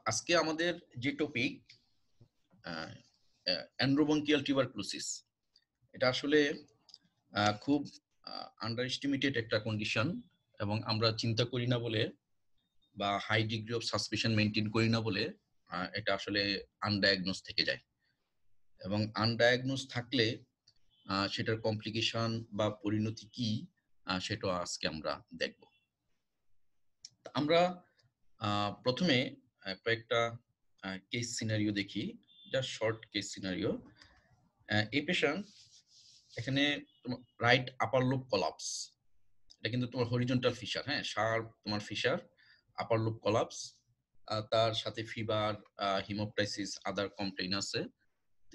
আজকে আমাদের যে টপিক অ্যান্ড্রোবঙ্কিয়াল টিউবারকুলোসিস, এটা আসলে খুব আন্ডার এস্টিমেটেড একটা কন্ডিশন, এবং আমরা চিন্তা করি না বলে বা high degree of suspicion maintain করি না বলে এটা আসলে আনডায়াগনোজ থেকে যায়। এবং আনডায়াগনোজ থাকলে সেটার কমপ্লিকেশন বা পরিণতি কি, সেটা আজকে আমরা দেখব। আমরা প্রথমে কয়েকটা কেস সিনারিও দেখি, জাস্ট শর্ট কেস সিনারিও। এই পেশেন্ট, এখানে রাইট আপার লুপ কলাপস, এটা কিন্তু তোমার হরিজন্টাল ফিশার, হ্যাঁ, শার্প তোমার ফিশার, আপার লুপ কলাপস, তার সাথে ফিভার, হিমোপ্টাইসিস, আদার কমপ্লেইন আছে।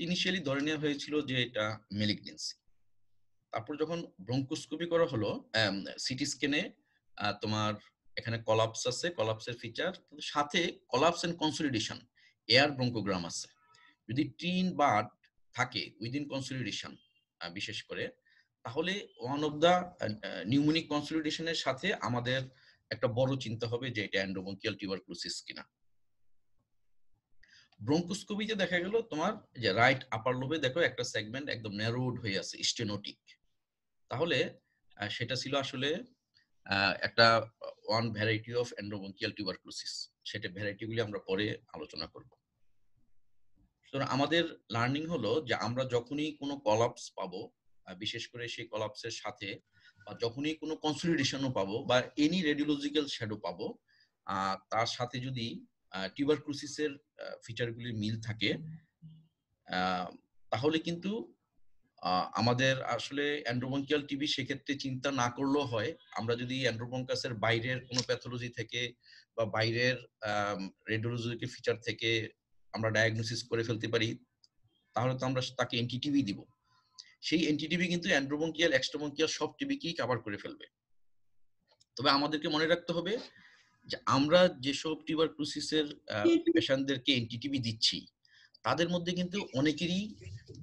ইনিশিয়ালি ধরে নেওয়া হয়েছিল যে এটা মেলিগনেন্সি। তারপর যখন ব্রঙ্কোস্কোপি করা হলো, সিটি স্ক্যানে তোমার এখানে কলাপস আছে, কলাপসের ফিচার সাথে কলাপস এন্ড কনসলিডেশন, এয়ার ব্রঙ্কোগ্রাম আছে। যদি টিন বার্ড থাকে উইদিন কনসলিডেশন বিশেষ করে, তাহলে ওয়ান অফ দা নিউমোনিক কনসলিডেশনের সাথে আমাদের একটা বড় চিন্তা হবে যে এটা অ্যান্ড্রোবঙ্কিয়াল টিউবারকুলোসিস কিনা। ব্রঙ্কোস্কোপিতে দেখা গেল তোমার যে রাইট আপার লোবে দেখো একটা সেগমেন্ট একদম ন্যারোড হয়ে আছে, স্টেনোটিক। তাহলে সেটা ছিল আসলে একটা ওয়ান ভ্যারাইটি অফ অ্যান্ড্রোবঙ্কিয়াল টিউবারকুলোসিস। সেটা ভ্যারাইটিগুলি আমরা পরে আলোচনা করব। সুতরাং আমাদের লার্নিং হলো যে আমরা যখনই কোনো কলাপস পাবো, বিশেষ করে সেই কলাপসের সাথে বা যখনই কোনো কনসলিডেশনও পাবো বা এনি রেডিওলজিক্যাল শ্যাডো পাবো, তার সাথে যদি টিউবারকুলোসিসের ফিচারগুলির মিল থাকে, তাহলে কিন্তু আমাদের আসলে অ্যান্ড্রোবঙ্কিয়াল টিবি সেক্ষেত্রে চিন্তা না করলেও হয়। আমরা যদি অ্যান্ড্রোবঙ্কাসের বাইরের কোনো প্যাথোলজি থেকে বা বাইরের রেডিওলজিক্যাল ফিচার থেকে আমরা ডায়াগনোসিস করে ফেলতে পারি, তাহলে তো আমরা তাকে এনটিটিভি দিব। সেই এনটিটিভি কিন্তু অ্যান্ড্রোবঙ্কিয়াল, এক্সট্রাবঙ্কিয়াল সব টিবিকেই কভার করে ফেলবে। তবে আমাদেরকে মনে রাখতে হবে যে আমরা যেসব টিউবারকুলোসিসের পেশেন্টদেরকে এনটিটিভি দিচ্ছি, তাদের মধ্যে কিন্তু অনেকেরই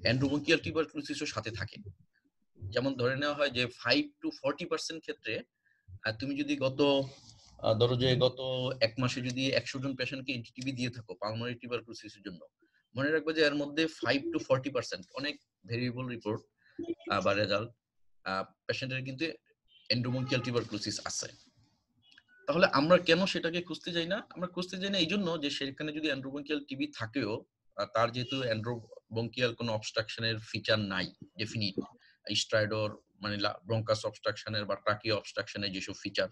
অ্যান্ড্রোবঙ্কিয়াল টিউবারকুলোসিসও সাথে থাকে। যেমন ধরে নেওয়া হয় যে 5 to 40% ক্ষেত্রে তুমি যদি ধরো যে গত এক মাসে যদি 100 জন পেশেন্টকে এনটিটিভি দিয়ে থাকো পালমোনারি টিউবারকুলোসিসের জন্য, মনে রাখবে যে এর মধ্যে 5 to 40% অনেক ভেরিয়েবল রিপোর্ট বা রেজাল্ট পেশেন্টের কিন্তু এন্ডোবঙ্কিয়াল টিউবারকুলোসিস আছে। তাহলে আমরা কেন সেটাকে খুঁজতে যাই না? আমরা খুঁজতে যাই না এই জন্য যে সেখানে যদি এন্ডোবঙ্কিয়াল টিবি থাকেও, তার যেহেতু এন্ডোবঙ্কিয়াল কোনো অবস্ট্রাকশনের ফিচার নাই ডেফিনিট, স্ট্রাইডর মানে ব্রঙ্কাস অবস্ট্রাকশনের বা ট্রাকিও অবস্ট্রাকশনের যেসব ফিচার,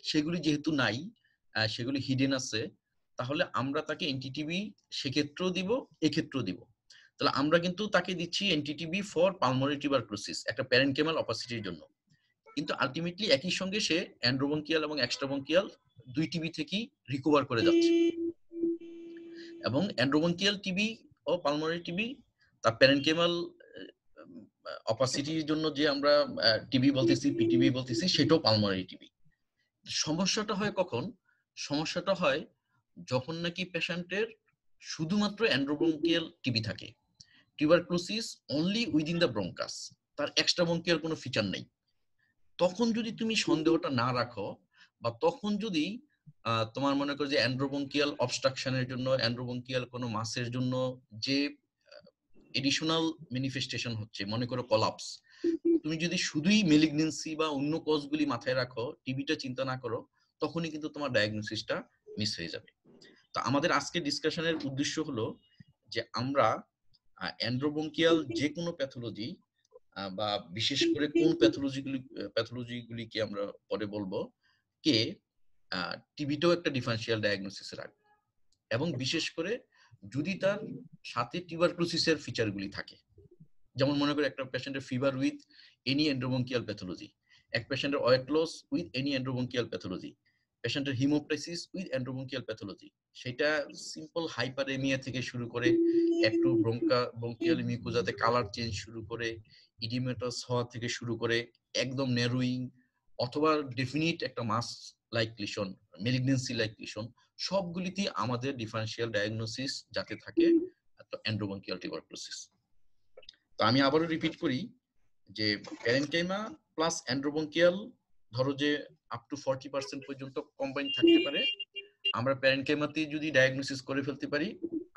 সেগুলি যেহেতু নাই, সেগুলি হিডেন আছে, তাহলে আমরা তাকে এনটিটিভি সেক্ষেত্রেও দিব, এক্ষেত্রেও দিব। তাহলে আমরা কিন্তু তাকে দিচ্ছি এনটিটিভি ফর পালমোনারি টিউবারকুলোসিস, একটা প্যারেনকেমাল অপাসিটির জন্য। কিন্তু আলটিমেটলি একই সঙ্গে সে অ্যান্ড্রোবঙ্কিয়াল এবং এক্সট্রাবঙ্কিয়াল দুই টিবি থেকেই রিকভার করে যাচ্ছে। এবং অ্যান্ড্রোবঙ্কিয়াল টিবি ও পালমোনারি টিবি তার প্যারেনকেমাল অপাসিটির জন্য যে আমরা টিবি বলতেছি, পিটিবি বলতেছি, সেটাও পালমোনারি টিবি। সমস্যাটা হয় কখন? সমস্যাটা হয় যখন নাকি পেশেন্টের শুধুমাত্র অ্যান্ড্রোবঙ্কিয়াল টিবি থাকে, tuberculosis only within the bronchus, তার এক্সট্রাবঙ্কিয়াল কোনো ফিচার নেই। তখন যদি তুমি সন্দেহটা না রাখো, বা তখন যদি তোমার মনে করো যে অ্যান্ড্রোবঙ্কিয়াল অবস্ট্রাকশনের জন্য, অ্যান্ড্রোবঙ্কিয়াল কোনো মাসের জন্য যে এডিশনাল ম্যানিফেস্টেশন হচ্ছে, মনে করো কলাপস, তুমি যদি শুধুই মেলিগনেন্সি বা অন্য কজগুলি মাথায় রাখো, টিবিটা চিন্তা না করো, তখনই কিন্তু তোমার ডায়াগনোসিসটা মিস হয়ে যাবে। তো আমাদের আজকে ডিসকাশনের উদ্দেশ্য হলো যে আমরা অ্যান্ড্রোবঙ্কিয়াল যে কোনো প্যাথোলজি বা বিশেষ করে কোন প্যাথোলজিগুলিকে আমরা পরে বলবো, কে টিবিটাও একটা ডিফারেন্সিয়াল ডায়াগনোসিস রাখবে। এবং বিশেষ করে যদি তার সাথে টিউবারকুলোসিসের ফিচারগুলি থাকে, যেমন মনে করে একটা পেশেন্টের fever with any endobronchial pathology, এক পেশেন্টের weight loss with any endobronchial pathology, পেশেন্টের হিমোপ্টাইসিস উইথ এন্ড্রোবঙ্কিয়াল প্যাথোলজি, সেটা সিম্পল হাইপারেমিয়া থেকে শুরু করে একটু ব্রঙ্কিয়াল মিউকোজাতে কালার চেঞ্জ শুরু করে, ইডিমেটাস হওয়া থেকে শুরু করে একদম ন্যারোইং অথবা ডেফিনিট একটা mass like lesion, malignancy like lesion, সবগুলিতেই আমাদের ডিফারেন্সিয়াল ডায়াগনোসিস যাতে থাকে এন্ড্রোবঙ্কিয়াল টিউবারকুলোসিস। তো আমি আবারও রিপিট করি যে প্যারেনকাইমা প্লাস অ্যান্ড্রোবঙ্কিয়াল ধরো যে আপ টু 40% পর্যন্ত কম্বাইন থাকতে পারে, আমরা প্যারেনকাইমাতে যদি ডায়াগনোসিস করে ফেলতে পারি,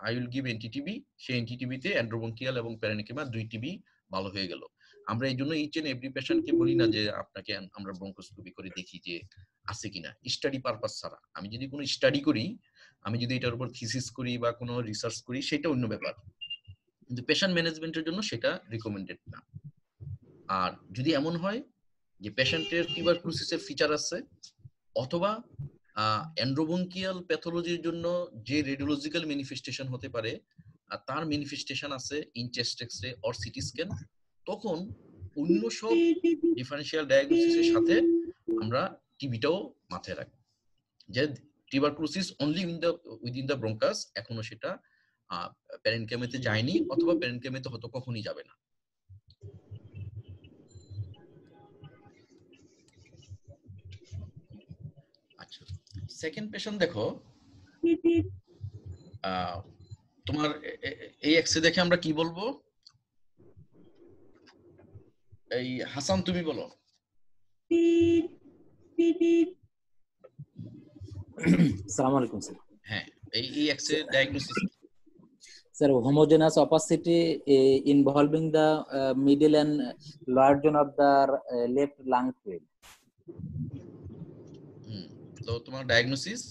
আই উইল গিভ এনটিটিবি, সেই এনটিটিবিতে অ্যান্ড্রোবঙ্কিয়াল এবং প্যারেনকাইমা 2 টিবি ভালো হয়ে গেল। আমরা এইজন্য ইচ এন্ড এভরি পেশেন্টকে বলি না যে আপনাকে আমরা ব্রঙ্কোস্কোপি করে দেখি যে আছে কিনা, স্টাডি পারপাস ছাড়া। আমি যদি কোনো স্টাডি করি, আমি যদি এটার উপর থিসিস করি বা কোনো রিসার্চ করি, সেটা অন্য ব্যাপার, কিন্তু পেশেন্ট ম্যানেজমেন্টের জন্য সেটা রিকমেন্ডেড না। আর যদি এমন হয় যে পেশেন্টের টিউবারকুলোসিসের ফিচার আছে, অথবা অ্যান্ড্রোবঙ্কিয়াল প্যাথোলজির জন্য যে রেডিওলজিক্যাল ম্যানিফেস্টেশন হতে পারে, তার ম্যানিফেস্টেশন আছে in chest X-ray or CT scan, তখন অন্য সব ডিফারেনশিয়াল ডায়াগনোসিসের সাথে আমরা টিবিটাও মাথায় রাখি, যে tuberculosis only within the bronchus, এখনো সেটা প্যারেনকাইমাতে যায়নি, অথবা প্যারেনকাইমাতে হয়তো কখনই যাবে না। আচ্ছা, সেকেন্ড পেশেন্ট দেখো, তোমার এই এক্সরে দেখে আমরা কি বলবো? এই হাসান তুমি বলো। আসসালামু আলাইকুম স্যার। হ্যাঁ, এই X-ray diagnosis Sir, homogeneous opacity involving the middle and lower zone of the left lung field. তো তোমার ডায়াগনোসিস?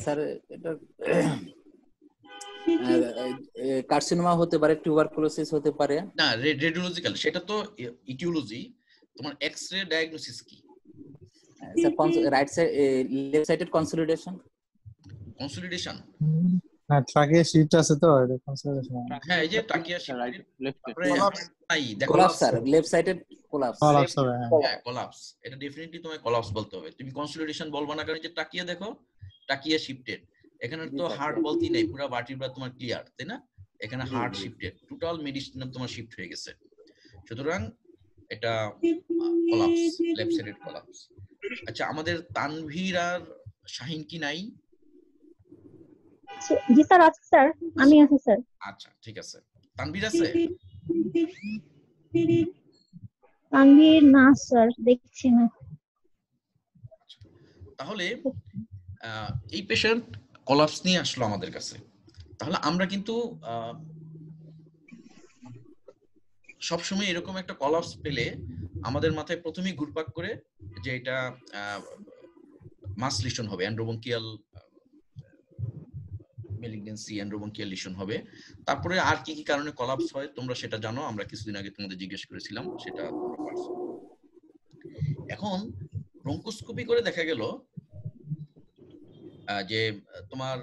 স্যার এটা কার্সিনোমা হতে পারে, টিউবারকুলোসিস হতে পারে। না, রেডিওলজিক্যাল সেটা তো ইটিওলজি। তোমার এক্সরে ডায়াগনোসিস কি? Sir right side left sided consolidation. Consolidation না, ট্রাকিয়া শিফট আছে তো, এটা কনসলিডেশন। হ্যাঁ, এই যে ট্রাকিয়া শিফট, তারপরে নাই দেখো collapse sir, left sided collapse. Collapse হবে, হ্যাঁ কোলাপস, এটা ডেফিনেটলি তোমায় কোলাপস বলতে হবে। তুমি কনসলিডেশন বলবা না, কারণ যে ট্রাকিয়া দেখো, ট্রাকিয়া শিফটেড, এখানে তো হার্ট বলতেই নাই, পুরো ভার্টিব্রা তোমার ক্লিয়ার, তাই না? এখানে হার্ট শিফটেড, টোটাল মেডিসিনাম তোমার শিফট হয়ে গেছে, সুতরাং এটা কোলাপস, লেফট সাইডেড কোলাপস। আচ্ছা, আমাদের তানভীর আর শাহিন কি নাই? জি স্যার আছে স্যার, আমি আছি স্যার। আচ্ছা ঠিক আছে, তানভীর আছে? তানভীর না স্যার, দেখছি না। তাহলে এই পেশেন্ট কোলাপস নিয়ে আসলো আমাদের কাছে, তাহলে আমরা কিন্তু সবসময় এরকম একটা কোলাপস পেলে আমাদের মাথায় প্রথমেই ঘুরপাক করে যে এটা মাস লিশন হবে, অ্যান্ড্রোবঙ্কিয়াল ম্যালিগন্যান্সি, অ্যান্ড্রোবঙ্কিয়াল লিশন হবে। তারপরে আর কি কি কারণে কোলাপস হয় তোমরা সেটা জানো, আমরা কিছুদিন আগে তোমাদের জিজ্ঞেস করেছিলাম, সেটা তোমরা পারছো। এখন ব্রঙ্কোস্কোপি করে দেখা গেল যে তোমার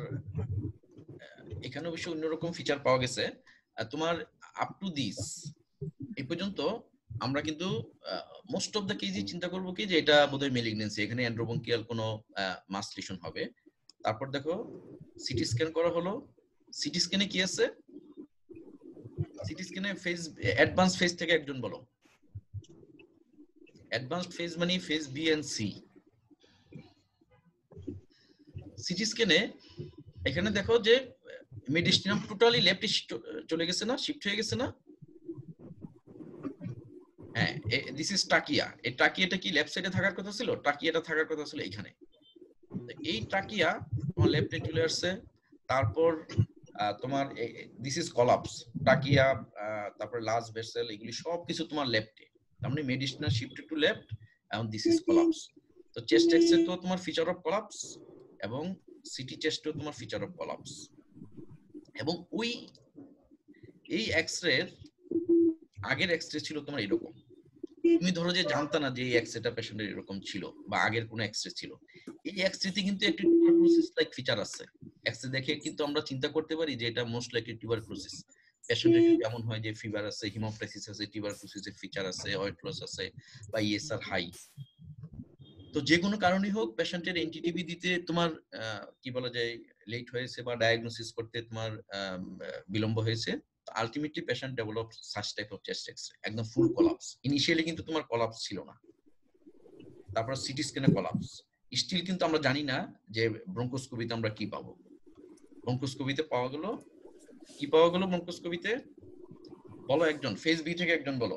এখানে অবশ্য অন্যরকম ফিচার পাওয়া গেছে। তোমার আপ টু দিস এই পর্যন্ত আমরা কিন্তু মোস্ট অফ দ্য কেসই চিন্তা করবো কি যে এটা বোধহয় ম্যালিগন্যান্সি, এখানে অ্যান্ড্রোবঙ্কিয়াল কোনো মাস লিশন হবে। তারপর দেখো সিটি স্ক্যান করা হলো, সিটি স্ক্যানে কি আছে? সিটি স্ক্যানে ফেজ, অ্যাডভান্স ফেজ থেকে একজন বলো। অ্যাডভান্সড ফেজ মানে phase B and C. CT স্ক্যানে এখানে দেখো যে মেডিসিনাম টোটালি লেফটে চলে গেছে না, শিফট হয়ে গেছে না? হ্যাঁ, দিস ইজ ট্রাকিয়া। এই ট্রাকিয়াটা কি লেফট সাইডে থাকার কথা ছিল? ট্রাকিয়াটা থাকার কথা ছিল এখানে। এই ট্রাকিয়া তোমার লেফটে চলে আসছে, তারপর তোমার দিস ইজ কোলাপস, ট্রাকিয়া, তারপর লার্জ ভেসেল, এগুলি সব কিছু তোমার লেফটে, তার মানে মেডিসিনাল শিফটেড টু লেফট, এবং দিস ইজ কোলাপস। তো চেস্ট এক্স-রে তো তোমার ফিচার অফ কোলাপস, এবং সিটি চেস্টও তোমার ফিচার অফ কোলাপস। এবং ওই এই এক্স-রে আগের এক্স-রে ছিল তোমার এরকম, তুমি ধরো যে জানতা না যে এই এক্স-রেটা পেশেন্টের এরকম ছিল, বা আগের কোন এক্স-রে ছিল। এই এক্স-রেতে কিন্তু একটি টিউবারকুলোসিস লাইক ফিচার আছে। এক্স-রে দেখে কিন্তু আমরা চিন্তা করতে পারি যে এটা মোস্ট লাইকলি টিউবারকুলোসিস। পেশেন্টের যদি এমন হয় যে ফিভার আছে, হিমোপ্টাইসিস আছে, টিউবারকুলোসিসের ফিচার আছে, ওয়েট লস আছে, বা ইএসআর হাই, তো যে কোনো কারণেই হোক পেশেন্টের এনটিটিভি দিতে তোমার কি বলা যায় লেট হয়েছে, বা ডায়াগনোসিস করতে তোমার বিলম্ব হয়েছে, ultimately patient develop such type of chest X-ray, একদম ফুল কোলাপস। ইনিশিয়ালি কিন্তু তোমার কোলাপস ছিল না, তারপর সিটি স্ক্যানে কোলাপস। স্টিল কিন্তু আমরা জানি না যে ব্রঙ্কোস্কোপিতে আমরা কি পাবো। ব্রঙ্কোস্কোপিতে পাওয়া গেল কি? পাওয়া গেল ব্রঙ্কোস্কোপিতে? বলো একজন, ফেজ বি থেকে একজন বলো।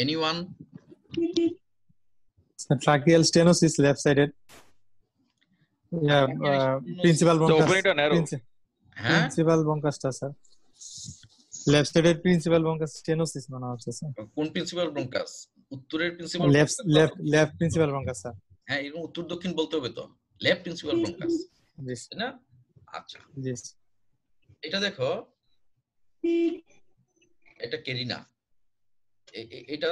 Anyone? Tracheal stenosis left sided. Yeah, principal The bronchus. opening narrow. হ্যাঁ Principal bronchus টা sir left sided principal bronchus stenosis মনে হচ্ছে স্যার কোন প্রিন্সিপাল ব্রঙ্কাস? উত্তরের principal left principal bronchus sir হ্যাঁ, এরকম উত্তর দক্ষিণ বলতে হবে তো। লেফট প্রিন্সিপাল ব্রঙ্কাস, জি তাই না? আচ্ছা, জি এটা দেখো, এটা কেরিনা, এটা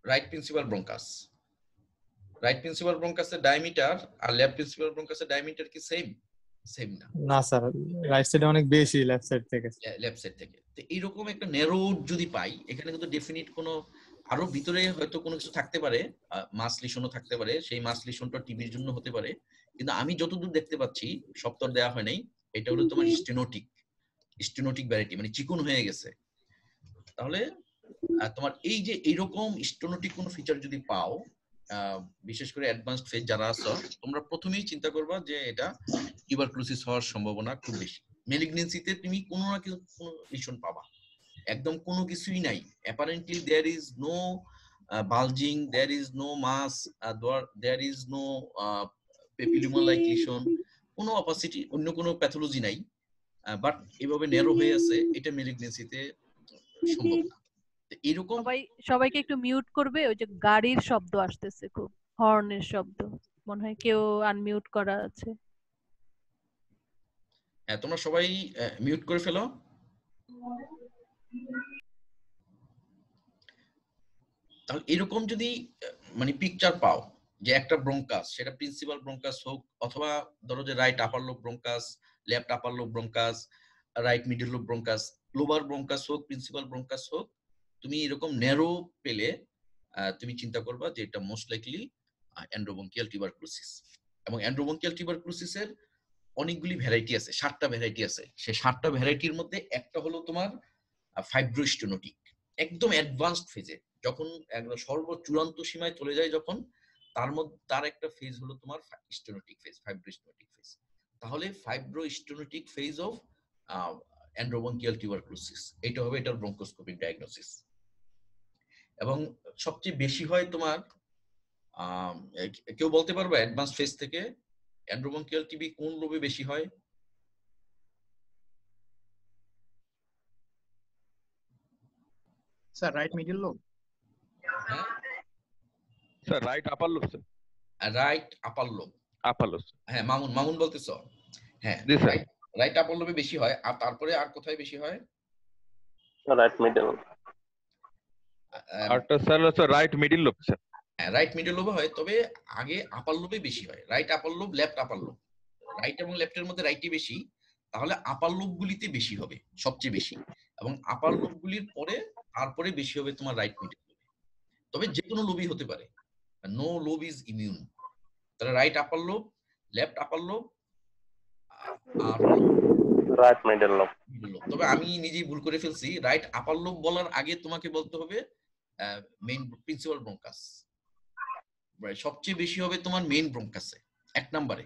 right principal bronchus. Right principal ব্রঙ্কাসের ডায়ামিটার আর লেফট প্রিন্সিপাল ব্রঙ্কাসের ডায়ামিটার কি সেম? সেম না, না স্যার রাইট সাইডে অনেক বেশি লেফট সাইড থেকে লেফট সাইড থেকে। তো এইরকম একটা ন্যারো যদি পাই, এখানে কিন্তু ডেফিনিট কোনো আরো ভিতরে হয়তো কোনো কিছু থাকতে পারে, মাস লিশনও থাকতে পারে, সেই মাস লিশনটা টিবির জন্য হতে পারে, কিন্তু আমি যতদূর দেখতে পাচ্ছি সপ্তর দেওয়া হয় নাই, এটা হলো তোমার স্টেনোটিক ভ্যারাইটি, মানে চিকন হয়ে গেছে। তাহলে তোমার এই যে এইরকম স্টেনোটিক কোনো ফিচার যদি পাও, বিশেষ করে অ্যাডভান্সড ফেজ যারা আছো, তোমরা প্রথমেই চিন্তা করবা যে এটা টিউবারকুলোসিস হওয়ার সম্ভাবনা খুব বেশি। মেলিগনেন্সিতে তুমি কোনো না কিছু কোনো লিশন পাবা, একদম কোনো কিছুই নাই। Apparently there is no bulging, there is no mass, there is no papilloma like lesion, কোনো অপাসিটি, অন্য কোনো প্যাথোলজি নাই, বাট এভাবে ন্যারো হয়ে আছে, এটা মেলিগনেন্সিতে সম্ভব না। এরকম সবাইকে একটু মিউট করবে, ওই যে গাড়ির শব্দ আসতেছে, খুব হর্নের শব্দ, মনে হয় কেউ আনমিউট করা আছে। হ্যাঁ, তোমরা সবাই মিউট করে ফেলো। তাহলে এরকম যদি মানে পিকচার পাও যে একটা ব্রঙ্কাস, সেটা প্রিন্সিপাল ব্রঙ্কাস হোক, অথবা ধরো যে right upper lobe bronchus, left upper lobe bronchus, right middle lobe bronchus, lobar bronchus হোক, প্রিন্সিপাল ব্রঙ্কাস হোক, তুমি এরকম ন্যারো পেলে তুমি চিন্তা করবা যে এটা মোস্ট লাইকলি এন্ডোব্রঙ্কিয়াল টিউবারকুলোসিস। এবং এন্ডোব্রঙ্কিয়াল টিউবারকুলোসিসের অনেকগুলি ভ্যারাইটি আছে, 7টা ভ্যারাইটি আছে। সেই 7টা ভ্যারাইটির মধ্যে একটা হলো তোমার ফাইব্রোস্টেনোটিক, একদম অ্যাডভান্সড ফেজে, যখন একদম সর্বচূড়ান্ত সীমায় চলে যায়, যখন তার একটা ফেজ হলো তোমার স্টেনোটিক ফেজ, ফাইব্রোস্টেনোটিক ফেজ। তাহলে fibrostenotic phase of endobronchial tuberculosis, এটা হবে এটার ব্রঙ্কোস্কোপিক ডায়াগনোসিস। এবং সবচেয়ে বেশি হয় তোমার, কেউ বলতে পারবে অ্যাডভান্স ফেজ থেকে এন্ডোব্রঙ্কিয়াল টিবি কোন লোবে বেশি হয়? স্যার রাইট মিডল লোব, হ্যাঁ sir right upper lobe, sir right upper lobe, upper lobe. হ্যাঁ মামুন বলতেছো, হ্যাঁ রাইট আপার লোবে বেশি হয়। আর তারপরে আর কোথায় বেশি হয়? রাইট মিডল, আরটা sir right middle lobe sir. হ্যাঁ, রাইট মিডল লোবে হয়, তবে আগে আপার লোবে বেশি হয়। Right upper lobe, left upper lobe, right এবং লেফটের মধ্যে রাইটই বেশি, তাহলে আপার লোব গুলিতে বেশি হবে সবচেয়ে বেশি, এবং আপার লোব গুলির পরে তারপরে বেশি হবে তোমার রাইট মিডল লোবে। তবে যে কোনো লোবই হতে পারে, নো লোব ইজ ইমিউন। তাহলে right upper lobe, left upper lobe, আর রাইট মিডল লোব। তবে আমি নিজেই ভুল করে ফেলছি, রাইট আপার লোব বলার আগে তোমাকে বলতে হবে মেইন প্রিন্সিপাল ব্রঙ্কাস। সবচেয়ে বেশি হবে তোমার মেইন ব্রঙ্কাসে 1 নম্বরে,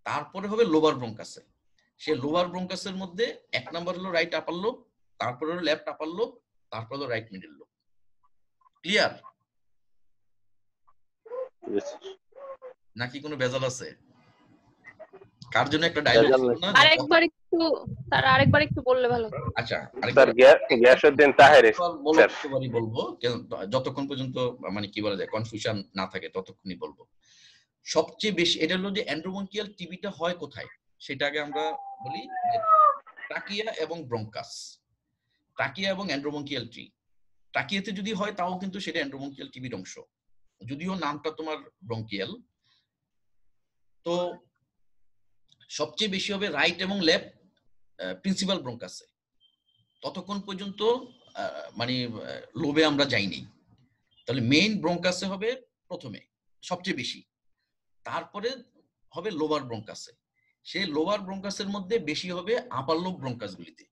তারপরে হবে লোবার ব্রঙ্কাসে। সে লোবার ব্রঙ্কাসের মধ্যে 1 নম্বর হলো রাইট আপার লোব, তারপরে হলো লেফট আপার লোব, তারপরে হলো রাইট মিডল লোব। ক্লিয়ার নাকি কোনো ভেজাল আছে? কার জন্য একটা ডায়লগ না? আরেকবার একটু বললে ভালো। আচ্ছা, স্যার গিয়াসউদ্দিন তাহের বলবো, যতক্ষণ পর্যন্ত মানে কি বলা যায় কনফিউশন না থাকে ততক্ষণই বলবো। সবচেয়ে বেশি এটা হলো যে এন্ডোব্রঙ্কিয়াল টিবিটা হয় কোথায়, সেটা আগে আমরা বলি। ট্রাকিয়া এবং ব্রঙ্কাস, ট্রাকিয়া এবং এন্ডোব্রঙ্কিয়াল ট্রি। ট্রাকিয়াতে যদি হয় তাও কিন্তু সেটা এন্ডোব্রঙ্কিয়াল টিবির অংশ, যদিও নামটা তোমার ব্রঙ্কিয়াল। তো সবচেয়ে বেশি হবে রাইট এবং লেফট প্রিন্সিপাল ব্রঙ্কাসে, ততক্ষণ পর্যন্ত মানে লোবে আমরা যাইনি। তাহলে মেইন ব্রঙ্কাসে হবে প্রথমে সবচেয়ে বেশি, তারপরে হবে লোবার ব্রঙ্কাসে। সেই লোবার ব্রঙ্কাসের মধ্যে বেশি হবে আপার লোব ব্রঙ্কাস গুলিতে।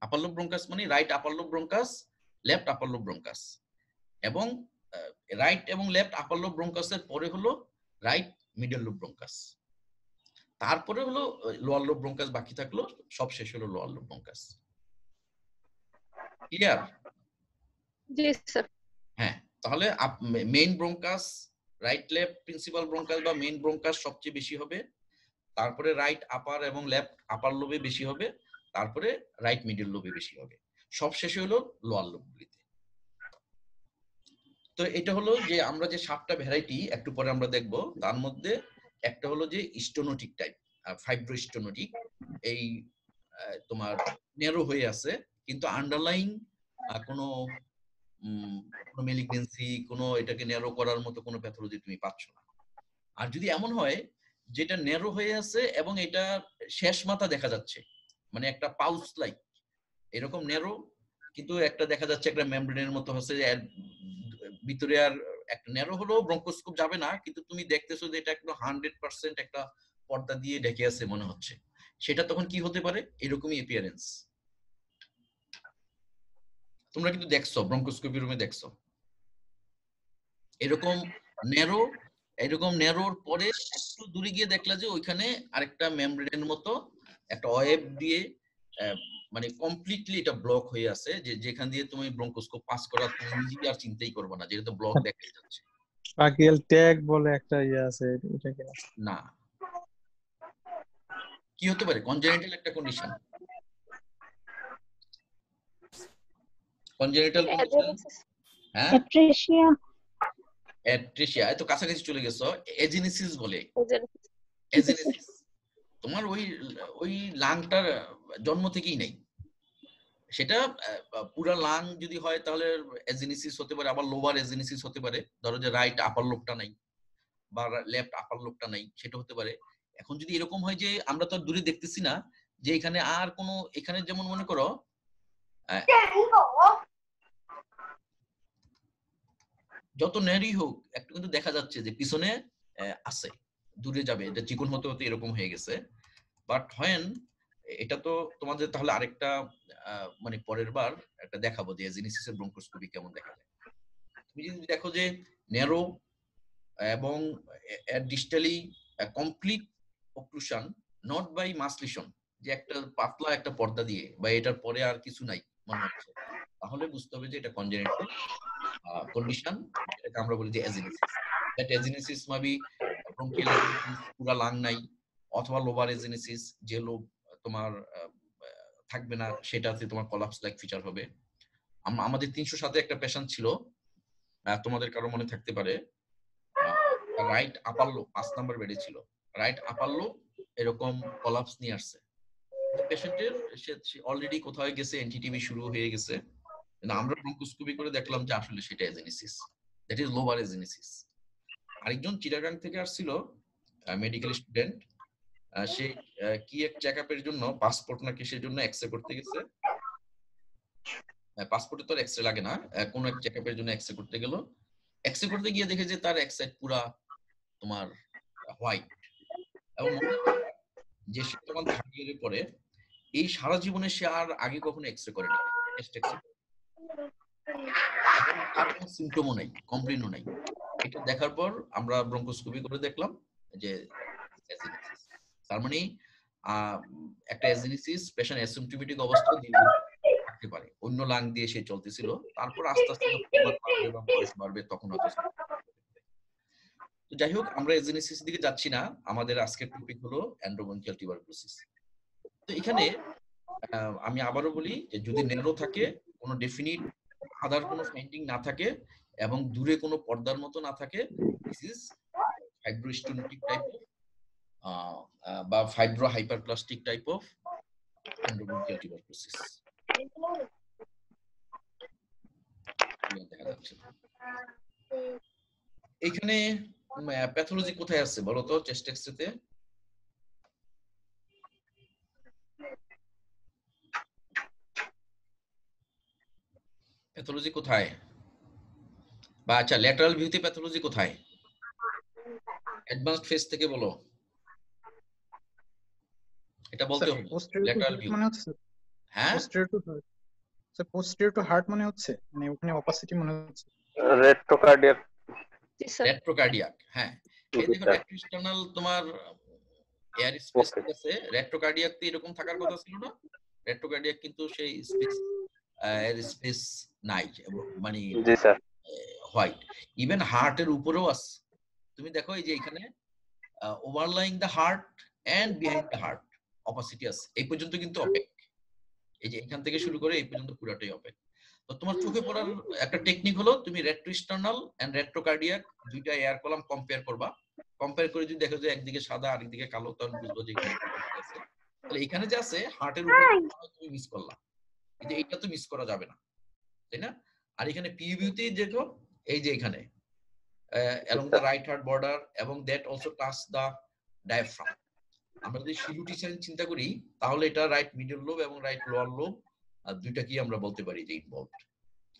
আপার লোব ব্রঙ্কাস মানে right upper lobe bronchus, left upper lobe bronchus, এবং রাইট এবং লেফট আপার লোব ব্রঙ্কাসের পরে হলো রাইট মিডল লোব ব্রঙ্কাস, তারপরে হলো লোয়ার লোব ব্রঙ্কাস বাকি থাকলো, সব শেষ হলো লোয়ার লোব ব্রঙ্কাস। ক্লিয়ার? জি স্যার। হ্যাঁ, তাহলে main bronchus, right left principal bronchus বা মেইন ব্রঙ্কাস সবচেয়ে বেশি হবে, তারপরে রাইট আপার এবং লেফট আপার লোবে বেশি হবে, তারপরে রাইট মিডল লোবে বেশি হবে, সব শেষে হলো লোয়ার লোবগুলিতে। তো এটা হলো যে আমরা যে 7টা ভ্যারাইটি একটু পরে আমরা দেখব, তার মধ্যে একটা হলো যে স্টোনোটিক টাইপ, ফাইব্রোস্টোনোটিক, এই তোমার ন্যারো হয়ে আছে কিন্তু আন্ডারলাইং কোনো মেলিগনেন্সি, কোনো এটাকে ন্যারো করার মতো কোনো প্যাথোলজি তুমি পাচ্ছ না। আর যদি এমন হয় যেটা ন্যারো হয়ে আছে এবং এটা শেষ মাথা দেখা যাচ্ছে, মানে একটা পাউচ লাইক এরকম ন্যারো, কিন্তু একটা দেখা যাচ্ছে একটা মেমব্রেনের মতো হচ্ছে, ভিতরে আর একটা ন্যারো হলো ব্রঙ্কোস্কোপ যাবে না, কিন্তু তুমি দেখতেছো যে এটা একদম 100% একটা পর্দা দিয়ে ঢেকে আছে মনে হচ্ছে, সেটা তখন কি হতে পারে? এরকমই অ্যাপিয়ারেন্স। তোমরা কিন্তু দেখছো ব্রঙ্কোস্কোপি রুমে দেখছো এরকম ন্যারোর পরে একটু দূরে গিয়ে দেখলা যে ওইখানে আরেকটা মেমব্রেনের মতো একটা ওয়েব দিয়ে মানে কমপ্লিটলি এটা ব্লক হয়ে আছে, যেখান দিয়ে তুমি ব্রঙ্কোস্কোপ পাস করা তুমি নিজেই আর চিন্তাই করবে না, যেটা তো ব্লক দেখাই যাচ্ছে। পাকিয়াল ট্যাগ বলে একটা আছে, এটা কি না, কি হতে পারে? কনজেনিটাল একটা কন্ডিশন, কনজেনিটাল কন্ডিশন। হ্যাঁ, অ্যাট্রেসিয়া। অ্যাট্রেসিয়া, এত কাছাকাছি চলে গেছো। এজিনিসিস বলে, এজিনিসিস তোমার ওই লাংটার জন্ম থেকেই নেই, সেটা পুরা লাং যদি হয় তাহলে এজিনিসিস হতে পারে, আবার লোয়ার এজিনিসিস হতে পারে, ধরো যে রাইট আপার লোবটা নাই বা লেফট আপার লোবটা নাই, সেটা হতে পারে। এখন যদি এরকম হয় যে আমরা তো দূরে দেখতেছি না যে এখানে আর কোনো, এখানে যেমন মনে করো যত নেরই হোক একটু কিন্তু দেখা যাচ্ছে যে পিছনে আছে, দূরে যাবে, এটা চিকন হতে হতে এরকম হয়ে গেছে। বাট হোয়েন এটা তো তোমাদের তাহলে আরেকটা মানে পরের বার একটা দেখাবো যে এজিনিসিসের ব্রঙ্কোস্কোপি কেমন দেখা যায়। তুমি যদি দেখো যে ন্যারো এবং ডিস্টালি কমপ্লিট অক্লুশন নট বাই মাসলিশন, যে একটা পাতলা একটা পর্দা দিয়ে বা এটার পরে আর কিছু নাই মনে হচ্ছে, তাহলে বুঝতে হবে যে এটা কনজেনিটাল কন্ডিশন, এটাকে আমরা বলি যে এজিনিসিস। দ্যাট এজিনিসিস মাবি ব্রঙ্কিয়াল এজিনিসিস, পুরা লাং নাই, অথবা লোবার এজিনিসিস, যে লোব তোমার থাকবে না, সেটাতে তোমার কলাপস লাইক ফিচার হবে। আমাদের 307 একটা পেশেন্ট ছিল, তোমাদের কারো মনে থাকতে পারে, রাইট আপার লোব 5 নাম্বার বেডে ছিল, রাইট আপার লোব এরকম কলাপস নিয়ে আসছে। পেশেন্টের সে অলরেডি কোথাও গেছে, এনটিটিভি শুরু হয়ে গেছে, কিন্তু আমরা ব্রঙ্কোস্কোপি করে দেখলাম যে আসলে সেটা এজিনিসিস, দ্যাট ইজ লোবার এজিনিসিস। আরেকজন চিটাগাং থেকে আসছিল, মেডিকেল স্টুডেন্ট, সে কি এক চেকআপের জন্য পাসপোর্ট না কিসের জন্য এক্সরে করতে গেছে, পাসপোর্টে তো এক্সরে লাগে না, কোন এক চেকআপের জন্য এক্সরে করতে গেল, এক্সরে করতে গিয়ে দেখে যে তার এক সাইড পুরা তোমার হোয়াইট, এবং যে সে তখন থার্ড ইয়ারে পড়ে, এই সারা জীবনে সে আর আগে কখনো এক্সরে করেনি, টেস্ট এক্সরে, আর কোনো সিম্পটমও নাই, কমপ্লেইনও নাই। এটা দেখার পর আমরা ব্রঙ্কোস্কোপি করে দেখলাম যে এজিনিসিস। তার মানে একটা এজিনিসিস পেশেন্ট অ্যাসিম্পটোমেটিক অবস্থায় থাকতে পারে, অন্য লাং দিয়ে সে চলতেছিল, তারপর আস্তে আস্তে বাড়বে বা বয়স বাড়বে তখন হয়তো। তো যাই হোক, আমরা এজিনিসিস দিকে যাচ্ছি না, আমাদের আজকের টপিক হলো এন্ডোব্রঙ্কিয়াল টিউবারকুলোসিস। তো এখানে আমি আবারও বলি যে যদি ন্যারো থাকে, কোনো ডেফিনিট আদার কোনো ফাইন্ডিং না থাকে এবং দূরে কোনো পর্দার মতো না থাকে, this is fibrostenotic type of বা fibro hyperplastic type of endobronchial tuberculosis দেখা যাচ্ছে। এখানে প্যাথোলজি কোথায় আছে বলো তো চেস্ট এক্সরেতে? প্যাথোলজি কোথায়? বা আচ্ছা, ল্যাটারাল ভিউতে প্যাথোলজি কোথায়? অ্যাডভান্সড ফেজ থেকে বলো, এটা বলতে হবে। ল্যাটারাল ভিউ মানে হচ্ছে, হ্যাঁ, posterior to heart, sir posterior to heart মানে হচ্ছে, মানে ওখানে অপাসিটি মনে হচ্ছে রেট্রোকার্ডিয়াক। রেট্রোকার্ডিয়াক, হ্যাঁ। এই দেখো রেট্রোস্টার্নাল তোমার এয়ার স্পেস আছে, রেট্রোকার্ডিয়াক তো এরকম থাকার কথা ছিল না, রেট্রোকার্ডিয়াক কিন্তু সেই স্পেস এয়ার স্পেস নাই, মানে জি স্যার হোয়াইট। ইভেন হার্টের উপরেও আছে। তুমি দেখো এই যে এখানে overlying the heart and behind the heart opacity আছে, এই পর্যন্ত কিন্তু অপেক। এই যে এখান থেকে শুরু করে এই পর্যন্ত পুরাটাই অপেক। তো তোমার চোখে পড়ার একটা টেকনিক হলো তুমি রেট্রোস্টার্নাল এন্ড রেট্রোকার্ডিয়াক দুইটা এয়ার কলাম কম্পেয়ার করবা। কম্পেয়ার করে যদি দেখো যে একদিকে সাদা আরেকদিকে কালো, তখন বুঝবো যে আছে। তাহলে এখানে যে আছে হার্টের উপরে তুমি মিস করলা, এই যে এইটা তো মিস করা যাবে না, তাই না? আর এখানে পিভিউতেই দেখো এই যে এখানে along the right heart border এবং that also touch the diaphragm. আমরা যদি শিলুটি চিন্তা করি তাহলে এটা রাইট মিডল লোব এবং রাইট লোয়ার লোব আর দুইটা কি আমরা বলতে পারি যে ইনভলভড।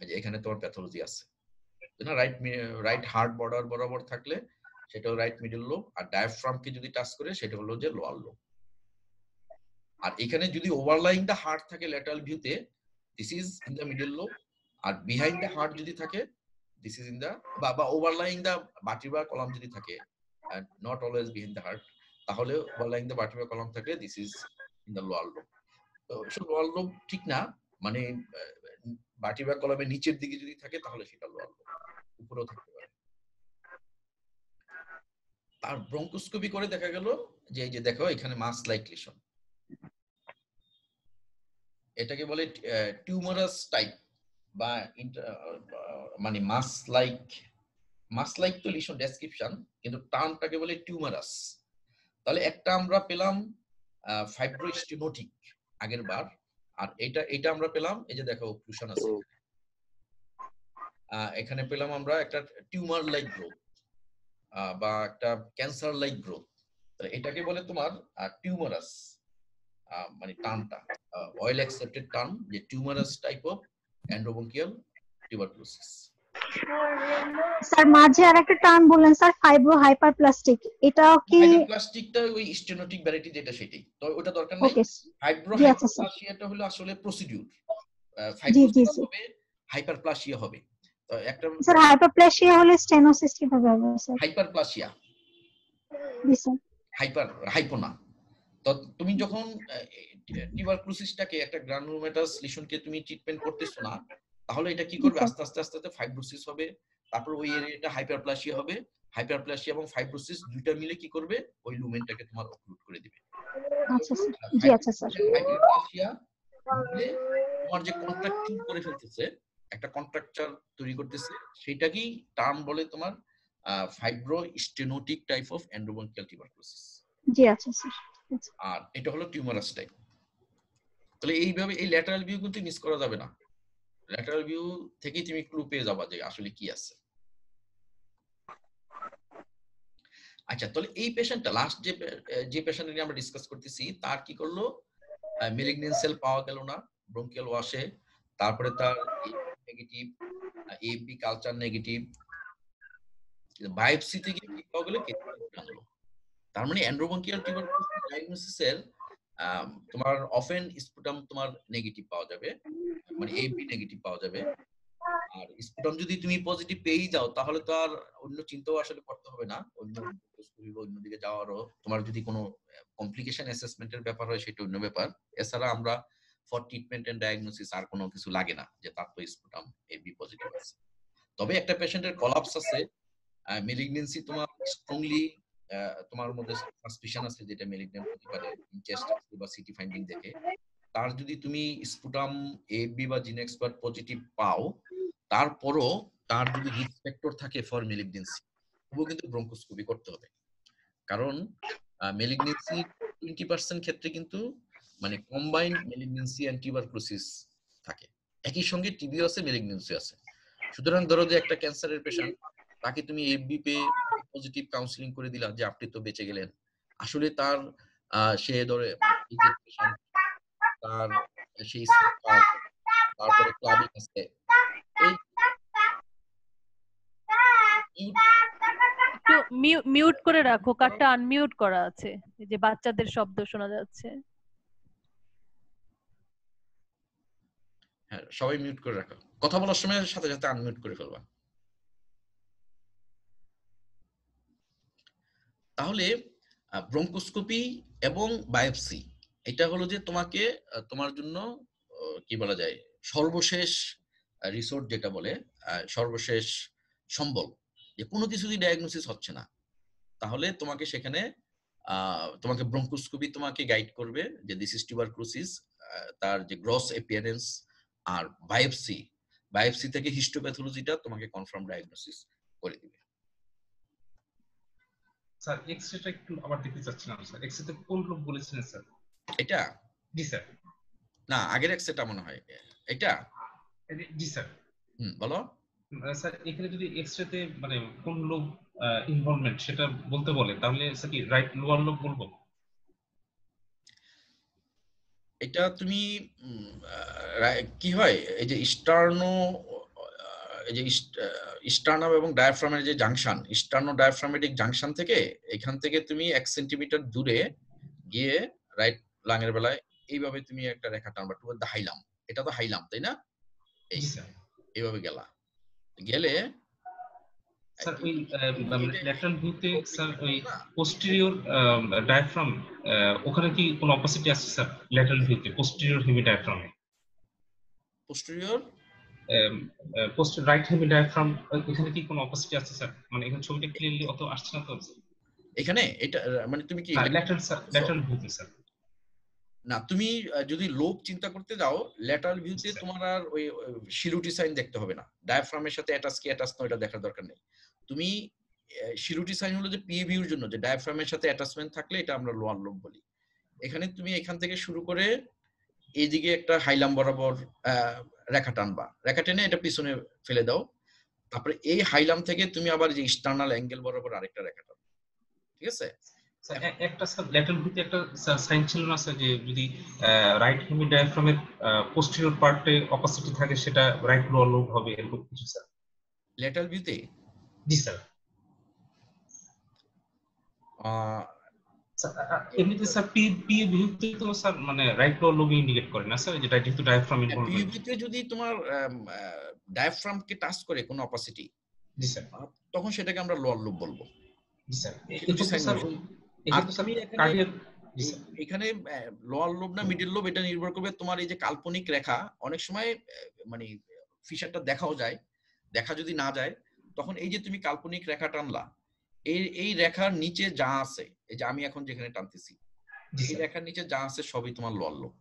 এই যে এখানে তোমার প্যাথোলজি আছে, তাই না? রাইট হার্ট বর্ডার বরাবর থাকলে সেটা রাইট মিডল লোব, আর ডায়াফ্রাম কে যদি টাচ করে সেটা হলো যে লোয়ার লোব। আর এখানে যদি ওভারলাইং দা হার্ট থাকে ল্যাটারাল ভিউতে, this is in the middle lobe, আর বিহাইন্ড দা হার্ট যদি থাকে দিস ইজ ইন দা বা ওভারলাইং দা ভার্টিব্রাল কলাম যদি থাকে, and not always behind the heart, তাহলে ওভারলাইং দা ভার্টিব্রাল কলাম থাকলে this is in the lower lobe. তো lower lobe ঠিক না, মানে ভার্টিব্রাল কলামের নিচের দিকে যদি থাকে তাহলে সেটা লোয়ার লোব, উপরেও থাকতে পারে। আর ব্রঙ্কোস্কোপি করে দেখা গেল যে এই যে দেখো এখানে মাস লাইক লিশন, এটাকে বলে টিউমারাস টাইপ বা মানে মাস লাইক তো লিশন ডেসক্রিপশন, কিন্তু টার্মটাকে বলে টিউমারাস। তাহলে একটা আমরা পেলাম ফাইব্রোস্টেনোটিক আগের বার, আর এটা আমরা পেলাম এই যে দেখো অক্লুশন আছে, এখানে পেলাম আমরা একটা টিউমার লাইক গ্রোথ বা একটা ক্যান্সার লাইক গ্রোথ। এটাকে বলে তোমার টিউমারাস, মানে টার্মটা ওয়েল অ্যাকসেপ্টেড টার্ম যে টিউমারাস type of endobronchial tuberculosis. Sir মাঝে আরেকটা টার্ম বললেন স্যার, ফাইব্রো হাইপারপ্লাস্টিক, এটাও কি? হাইপারপ্লাস্টিকটা ওই স্টেনোটিক ভ্যারাইটি যেটা সেটাই, তো ওটা দরকার নাই। ফাইব্রো হাইপারপ্লাসিয়াটা হলো আসলে প্রসিডিউর, ফাইব্রোসিস হবে হাইপারপ্লাসিয়া হবে। তো একটা স্যার হাইপারপ্লাসিয়া হলে স্টেনোসিস কিভাবে হবে স্যার? হাইপারপ্লাসিয়া, জি স্যার। হাইপোনা। তো তুমি যখন টিউবারকুলোসিসটাকে একটা গ্রানুলোমাটাস লিশনকে তুমি ট্রিটমেন্ট করতেছো না, তাহলে এটা কি করবে আস্তে আস্তে আস্তে ফাইব্রোসিস হবে, তারপর ওই এরিয়াটা হাইপারপ্লাসিয়া হবে, হাইপারপ্লাসিয়া এবং ফাইব্রোসিস দুইটা মিলে কি করবে ওই লুমেনটাকে তোমার অক্লুড করে দিবে। আচ্ছা স্যার, জি আচ্ছা স্যার। হাইপারপ্লাসিয়া মিলে তোমার যে কন্ট্রাকচার করে ফেলতেছে, একটা কন্ট্রাকচার তৈরি করতেছে, সেটাকেই টার্ম বলে তোমার ফাইব্রোস্টেনোটিক টাইপ অফ এন্ডোব্রঙ্কিয়াল টিউবারকুলোসিস। জি আচ্ছা স্যার। আর এটা হলো টিউমারাস টাইপ। তাহলে এইভাবে এই ল্যাটারাল ভিউ কিন্তু মিস করা যাবে না, ল্যাটারাল ভিউ থেকেই তুমি ক্লু পেয়ে যাবা যে আসলে কি আছে। আচ্ছা, তাহলে এই পেশেন্টটা লাস্ট যে পেশেন্ট নিয়ে আমরা ডিসকাস করতেছি, তার কি করলো, মেলিগন্যান্ট সেল পাওয়া গেল না ব্রঙ্কিয়াল ওয়াশে, তারপরে তার negative AFB culture negative, biopsy থেকে কি পাওয়া গেল, তার মানে এন্ডোব্রঙ্কিয়াল টিউবারকুলোসিস ডায়াগনোসিসের তোমার অফেন স্পুটাম তোমার নেগেটিভ পাওয়া যাবে, মানে এএফবি নেগেটিভ পাওয়া যাবে। আর স্পুটাম যদি তুমি পজিটিভ পেয়ে যাও তাহলে তো আর অন্য চিন্তাও আসলে করতে হবে না, অন্যদিকে যাওয়ারও। তোমার যদি কোনো কমপ্লিকেশন অ্যাসেসমেন্টের ব্যাপার হয় সেটা অন্য ব্যাপার। এছাড়া আমরা ফর ট্রিটমেন্ট এন্ড ডায়াগনোসিস আর কোনো কিছু লাগে না যে তার তো স্পুটাম এএফবি পজিটিভ আছে। তবে একটা পেশেন্টের কলাপস আছে, মেলিগন্যান্সি তোমার স্ট্রংলি তোমার মধ্যে সাসপিশন আছে যেটা মেলিগন্যান্ট হতে পারে চেস্ট বা সিটি ফাইন্ডিং দেখে। তার যদি তুমি স্পুটাম এএফবি বা জিন এক্সপার্ট পজিটিভ পাও, তারপরও তার যদি রিস্ক ফ্যাক্টর থাকে ফর মেলিগন্যান্সি, তবুও কিন্তু ব্রঙ্কোস্কোপি করতে হবে। কারণ মেলিগন্যান্সি 20% ক্ষেত্রে কিন্তু মানে কম্বাইন্ড মেলিগন্যান্সি এন্ড টিউবারকুলোসিস থাকে, একই সঙ্গে টিবিও আছে মেলিগন্যান্সি আছে। সুতরাং ধরো যে একটা ক্যান্সারের পেশেন্ট, তাকে তুমি এএফবি পে পজিটিভ কাউন্সিলিং করে দিলা যে আপনি তো বেঁচে গেলেন, আসলে তার সে ধরে তার সেই তারপরে ক্লাবিং আছে, একটু মিউট করে রাখো, কারটা আনমিউট করা আছে, এই যে বাচ্চাদের শব্দ শোনা যাচ্ছে। হ্যাঁ, সবাই মিউট করে রাখো, কথা বলার সময় সাথে সাথে আনমিউট করে ফেলবা। তাহলে ব্রঙ্কোস্কোপি এবং বায়োপসি এটা হলো যে তোমাকে তোমার জন্য কি বলা যায় সর্বশেষ রিসোর্ট যেটা বলে, সর্বশেষ সম্বল, যে কোনো কিছুই ডায়াগনোসিস হচ্ছে না, তাহলে তোমাকে সেখানে তোমাকে ব্রঙ্কোস্কোপি তোমাকে গাইড করবে যে দিস ইজ টিউবারকুলোসিস, তার যে গ্রস অ্যাপিয়ারেন্স আর বায়োপসি থেকে হিস্টোপ্যাথোলজিটা তোমাকে কনফার্ম ডায়াগনোসিস করে দিবে। স্যার এক্সরেটা একটু আবার দেখতে চাচ্ছিলাম স্যার, এক্সরেতে কোন রোগ বলেছিলেন স্যার? এটা জি স্যার। না, আগের এক্সরেটা মনে হয় এটা। জি স্যার। বলো স্যার এখানে যদি এক্সরেতে মানে কোন লোক ইনভলভমেন্ট সেটা বলতে বলে, তাহলে স্যার কি রাইট লোয়ার লোক বলবো? এটা তুমি কি হয়, এই যে স্টার্নাম এবং ডায়াফ্রামের যে জাংশন, স্টার্নো ডায়াফ্রামেটিক জাংশন থেকে এখান থেকে তুমি 1 সেন্টিমিটার দূরে গিয়ে রাইট লাঙের বেলায় এইভাবে তুমি একটা রেখা টানবা, টু দ্য হাইলাম। এটা তো হাইলাম, তাই না? এইভাবে গেলে স্যার ওই ল্যাটারাল ভিউতে স্যার ওই পোস্টেরিয়র ডায়াফ্রাম ওখানে কি কোনো অপোসিটি আছে স্যার? ল্যাটারাল ভিউতে পোস্টেরিয়র হেমি ডায়াফ্রামে রাইট হেমি ডায়াফ্রাম এখানে কি কোনো অপোসিটি আছে স্যার? মানে এখানে ছবিটা ক্লিয়ারলি অত আসছে না তো এখানে। এটা মানে তুমি কি ল্যাটারাল ভিউতে স্যার? না, তুমি যদি লোব চিন্তা করতে যাও, ল্যাটারাল ভিউতে তোমার আর ওই শিরুটি সাইন দেখতে হবে না, ডায়াফ্রামের সাথে অ্যাটাচ কি অ্যাটাচ না এটা দেখার দরকার নেই। তুমি শিরুটি সাইন হলো যে পিএ ভিউর জন্য, যে ডায়াফ্রামের সাথে অ্যাটাচমেন্ট থাকলে এটা আমরা লোয়ার লোব বলি। এখানে তুমি এখান থেকে শুরু করে এইদিকে একটা হাইলাম বরাবর রেখা টানবা, রেখা টেনে এটা পিছনে ফেলে দাও, তারপরে এই হাইলাম থেকে তুমি আবার যে ইস্টার্নাল অ্যাঙ্গেল বরাবর আরেকটা রেখা টানবা, ঠিক আছে? একটা স্যার ল্যাটারাল ভিউতে একটা সাইন ছিল না স্যার, যে যদি রাইট হেমি ডায়াফ্রামের পোস্টেরিয়র পার্টে অপোসিটি থাকে সেটা রাইট লোয়ার লোব হবে, এরকম কিছু স্যার ল্যাটারাল ভিউতে? জি স্যার। এমনিতে স্যার পি ভিউতে তো স্যার মানে রাইট লোয়ার লোব ইন্ডিকেট করে না স্যার, যেটা যেহেতু ডায়াফ্রাম ইনভলভমেন্ট। পি ভিউতে যদি তোমার ডায়াফ্রামকে টাচ করে কোনো অপোসিটি, জি স্যার, তখন সেটাকে আমরা লোয়ার লোব বলবো। জি স্যার। এখানে লোয়ার লোব না মিডল লোব এটা নির্ভর করবে তোমার এই যে কাল্পনিক রেখা। অনেক সময় মানে ফিশারটা দেখাও যায়, দেখা যদি না যায় তখন এই যে তুমি কাল্পনিক রেখা টানলা, এই রেখার নিচে যা আছে, এই যে আমি এখন যেখানে টানতেছি এই রেখার নিচে যা আছে সবই তোমার লোয়ার লোব।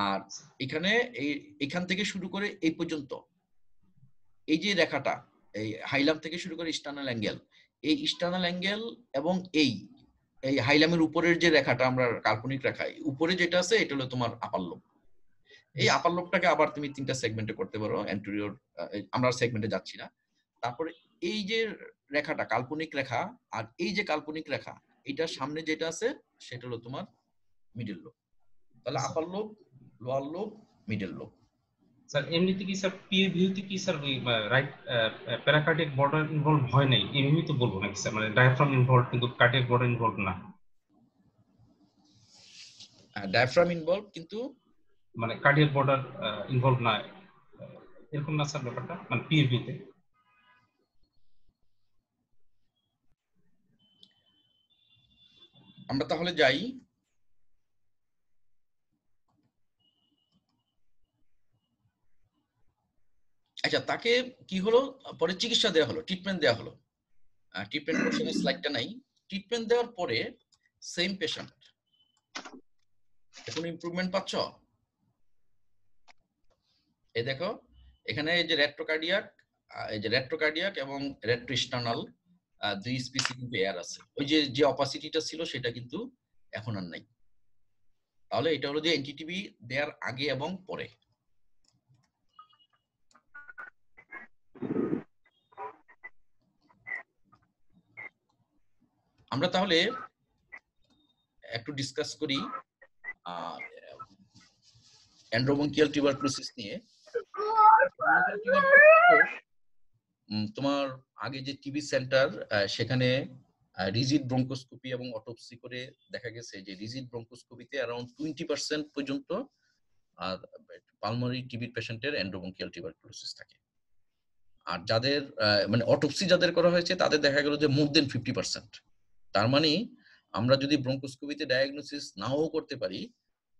আর এখানে এখান থেকে শুরু করে এই পর্যন্ত এই যে রেখাটা, এই হাইলাম থেকে শুরু করে ইস্টার্নাল অ্যাঙ্গেল, এই ইস্টার্নাল অ্যাঙ্গেল এবং এই হাইলামের উপরের যে রেখাটা আমরা কাল্পনিক রেখা, উপরে যেটা আছে এটা হলো তোমার আপার লোব। এই আপার লোবটাকে আবার তুমি 3টা সেগমেন্টে করতে পারো, অ্যান্টেরিয়র, আমরা সেগমেন্টে যাচ্ছি না। তারপরে এই যে রেখাটা কাল্পনিক রেখা, আর এই যে কাল্পনিক রেখা এটার সামনে যেটা আছে সেটা হলো তোমার মিডল লোব। তাহলে upper lobe, lower lobe, middle lobe. Sir এমনিতে কি স্যার পি ভিউতে কি স্যার ওই রাইট প্যারাকার্ডিয়াক বর্ডার ইনভলভ হয় নাই এমনি তো বলবো নাকি স্যার? মানে ডায়াফ্রাম ইনভলভ কিন্তু কার্ডিয়াক বর্ডার ইনভলভ না। ডায়াফ্রাম ইনভলভ কিন্তু মানে কার্ডিয়াক বর্ডার ইনভলভ না, এরকম না স্যার ব্যাপারটা মানে পি ভিউতে? আমরা তাহলে যাই, আচ্ছা তাকে কি হলো, পরে চিকিৎসা দেওয়া হলো, ট্রিটমেন্ট দেওয়া হলো। ট্রিটমেন্ট পোর্শনের স্লাইডটা নাই। ট্রিটমেন্ট দেওয়ার পরে সেম পেশেন্ট, এখন ইমপ্রুভমেন্ট পাচ্ছ? এই দেখো এখানে এই যে রেট্রোকার্ডিয়াক এবং রেট্রোস্টার্নাল দুই স্পেসিফিক এয়ার আছে। ওই যে অপাসিটিটা ছিল সেটা কিন্তু এখন আর নাই। তাহলে এটা হলো যে এনটিটিভি দেওয়ার আগে এবং পরে। আমরা তাহলে একটু ডিসকাস করি এন্ড্রোবঙ্কিয়াল টিউবারকুলোসিস নিয়ে। তোমার আগে যে টিবি সেন্টার, সেখানে রিজিড ব্রঙ্কোস্কোপি এবং অটোপসি করে দেখা গেছে যে রিজিড ব্রঙ্কোস্কোপিতে अराउंड 20% পর্যন্ত পালমোনারি টিবি পেশেন্টের এন্ড্রোবঙ্কিয়াল টিউবারকুলোসিস থাকে। আর যাদের মানে অটোপসি যাদের করা হয়েছে তাদের দেখা গেল যে মোর দেন 50%। তার মানে আমরা যদি ব্রঙ্কোস্কোপিতে ডায়াগনোসিস নাও করতে পারি,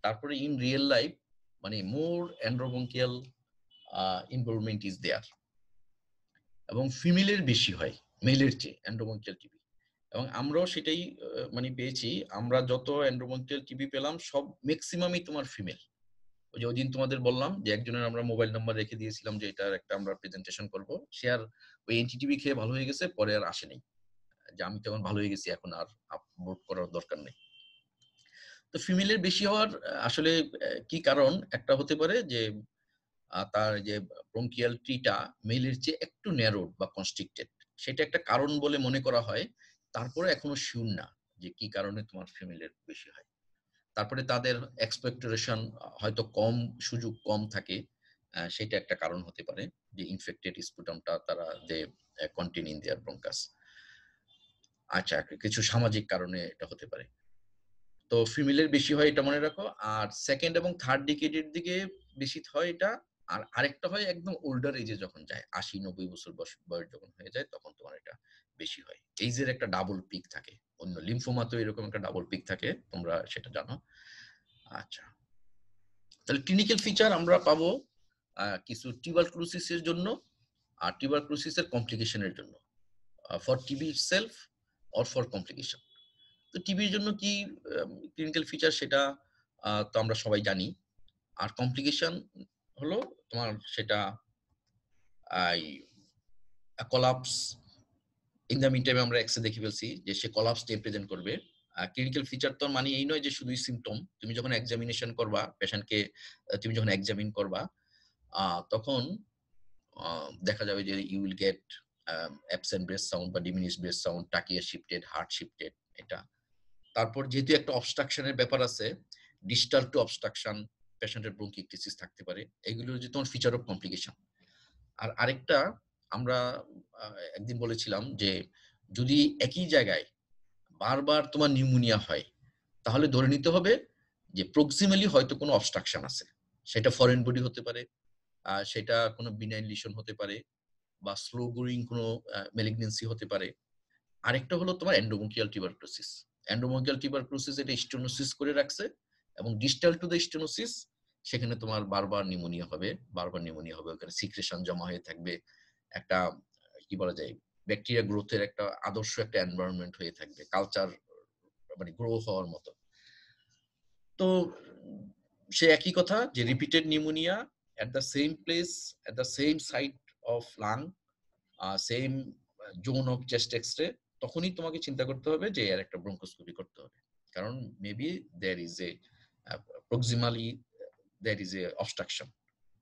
তারপরে ইন রিয়েল লাইফ মানে মোর এন্ড্রোবঙ্কিয়াল ইনভলভমেন্ট ইজ দেয়ার। এবং ফিমেলের বেশি হয় মেলের চেয়ে এন্ডোবঙ্কিয়াল টিবি। এবং আমরাও সেটাই মানে পেয়েছি, আমরা যত এন্ডোবঙ্কিয়াল টিবি পেলাম সব ম্যাক্সিমামই তোমার ফিমেল। ওই যে ওই দিন তোমাদের বললাম যে একজনের আমরা মোবাইল নাম্বার রেখে দিয়েছিলাম যে এটার একটা আমরা প্রেজেন্টেশন করব, সে আর ওই এনটিটিভি খেয়ে ভালো হয়ে গেছে, পরে আর আসেনি, যে আমি তখন ভালো হয়ে গেছি এখন আর আপলোড করার দরকার নেই। তো ফিমেলের বেশি হওয়ার আসলে কি কারণ, একটা হতে পারে যে তার যে ব্রঙ্কিয়াল ট্রিটা মেলের চেয়ে একটু ন্যারো বা কনস্ট্রিক্টেড, সেটা একটা কারণ বলে মনে করা হয়। তারপরে এখনো শিওর না যে কি কারণে তোমার ফিমেলের বেশি হয়। তারপরে তাদের এক্সপেক্টোরেশন হয়তো কম, সুযোগ কম থাকে, সেটা একটা কারণ হতে পারে যে ইনফেক্টেড স্পুটামটা তারা দে কন্টেইন ইন দেয়ার ব্রঙ্কাস। আচ্ছা, কিছু সামাজিক কারণে এটা হতে পারে। তো ফিমেলের বেশি হয় এটা মনে রাখো। আর সেকেন্ড এবং থার্ড ডিকেডের দিকে বেশি হয় এটা। আর আরেকটা হয় একদম ওল্ডার এজে যখন যায়, 80-90 বছর বয়স যখন হয়ে যায় তখন তোমার এটা বেশি হয়। এইজের একটা ডাবল পিক থাকে, অন্য লিম্ফোমাতেও এরকম একটা ডাবল পিক থাকে, তোমরা সেটা জানো। আচ্ছা, তাহলে ক্লিনিক্যাল ফিচার আমরা পাবো কিছু টিউবারকুলোসিসের জন্য আর টিউবারকুলোসিসের কমপ্লিকেশনের জন্য, for TB itself or for complication. তো টিবির জন্য কি ক্লিনিক্যাল ফিচার সেটা তো আমরা সবাই জানি। আর কমপ্লিকেশন হলো তোমার সেটা কোলাপস। ইন দ্য মিন টাইমে আমরা এক্সে দেখে ফেলছি যে সে কোলাপস দিয়ে প্রেজেন্ট করবে। ক্লিনিক্যাল ফিচার তো মানে এই নয় যে শুধুই সিমটম। তুমি যখন এক্সামিনেশন করবা পেশেন্টকে, তুমি যখন এক্সামিন করবা তখন দেখা যাবে যে you will get absent breath sound বা ডিমিনিশ ব্রেথ সাউন্ড, টাকিয়া শিফটেড, হার্ট শিফটেড এটা। তারপর যেহেতু একটা অবস্ট্রাকশনের ব্যাপার আছে, ডিস্টাল টু অবস্ট্রাকশন, পেশেন্টের ব্রঙ্কিটিসিস থাকতে পারে, এগুলো হচ্ছে তোমার ফিচার অফ কমপ্লিকেশন। আর আরেকটা আমরা একদিন বলেছিলাম যে যদি একই জায়গায় বারবার তোমার নিউমোনিয়া হয় তাহলে ধরে নিতে হবে যে প্রক্সিমালি হয়তো কোনো অবস্ট্রাকশন আছে। সেটা ফরেন বডি হতে পারে, সেটা কোনো বিনাইন লিশন হতে পারে, বা স্লো গ্রোয়িং কোনো ম্যালিগনেন্সি হতে পারে। আরেকটা হলো তোমার এন্ডোবঙ্কিয়াল টিউবারকুলোসিস। এন্ডোবঙ্কিয়াল টিউবারকুলোসিস এটা স্টেনোসিস করে রাখছে, এবং ডিস্টাল টু দ্য স্টেনোসিস সেখানে তোমার বারবার নিউমোনিয়া হবে, ওখানে সিক্রেশন জমা হয়ে থাকবে, একটা কি বলা যায় ব্যাকটেরিয়া গ্রোথের একটা আদর্শ একটা এনভায়রনমেন্ট হয়ে থাকবে, কালচার মানে গ্রো হওয়ার মতো। তো সে একই কথা যে repeated pneumonia at the same place, at the same site of lung, same zone of chest x-ray, তখনই তোমাকে চিন্তা করতে হবে যে এর একটা ব্রঙ্কোস্কোপি করতে হবে, কারণ maybe there is a proximally there is a obstruction,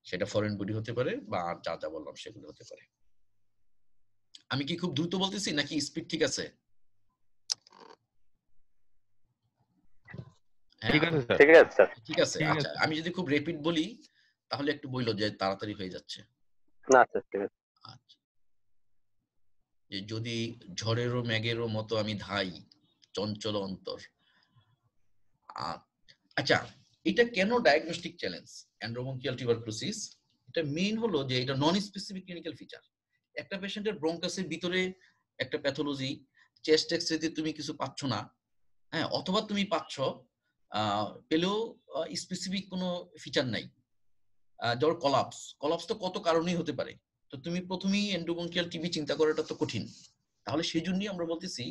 সেটা ফরেন বডি হতে পারে বা আর যা যা বললাম সেগুলো হতে পারে। আমি কি খুব দ্রুত বলতেছি নাকি স্পিড ঠিক আছে? ঠিক আছে স্যার। ঠিক আছে স্যার। ঠিক আছে। আচ্ছা, আমি যদি খুব রেপিড বলি তাহলে একটু বইলো যে তাড়াতাড়ি হয়ে যাচ্ছে। না স্যার ঠিক আছে। আচ্ছা, যে যদি ঝড়েরও মেঘেরও মতো আমি ধাই চঞ্চল অন্তর। আচ্ছা, এটা কেন ডায়াগনস্টিক চ্যালেঞ্জ এন্ডোবঙ্কিয়াল টিউবারকুলোসিস? এটা মেইন হলো যে এটা নন স্পেসিফিক ক্লিনিক্যাল ফিচার। একটা পেশেন্টের ব্রঙ্কাসের ভিতরে একটা প্যাথোলজি, চেস্ট এক্স-রেতে তুমি কিছু পাচ্ছ না, হ্যাঁ, অথবা তুমি পাচ্ছ পেলেও স্পেসিফিক কোনো ফিচার নাই। ধর কলাপস তো কত কারণেই হতে পারে, তো তুমি প্রথমেই এন্ডোবঙ্কিয়াল টিবি চিন্তা করাটা তো কঠিন। তাহলে সেই জন্যই আমরা বলতেছি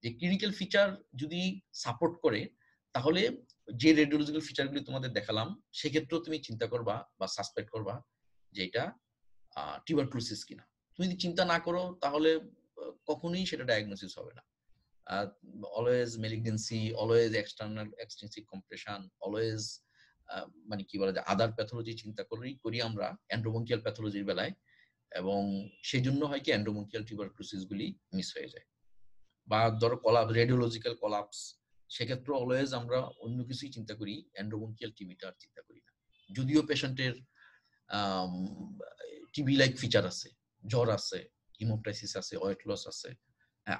যে ক্লিনিক্যাল ফিচার যদি সাপোর্ট করে তাহলে যে রেডিওলজিক্যাল ফিচারগুলি তোমাদের দেখালাম সেক্ষেত্রেও তুমি চিন্তা করবা বা সাসপেক্ট করবা যে এটা টিউবারকুলোসিস কিনা। তুমি যদি চিন্তা না করো তাহলে কখনোই সেটা ডায়াগনোসিস হবে না। Always malignancy, always external extensive compression, always মানে কি বলা যায় আদার প্যাথোলজি চিন্তা করি আমরা এন্ডোবঙ্কিয়াল প্যাথোলজির বেলায়, এবং সেই জন্য হয় কি এন্ডোবঙ্কিয়াল টিউবারকুলোসিস গুলি মিস হয়ে যায়। বা ধরো রেডিওলজিক্যাল কোলাপস, সেক্ষেত্রে অলওয়েজ আমরা অন্য কিছুই চিন্তা করি, এন্ডোবঙ্কিয়াল টিবিটা আর চিন্তা করি না, যদিও পেশেন্টের টিবি লাইক ফিচার আছে, জ্বর আছে, হিমোপ্টাইসিস আছে, ওয়েট লস আছে,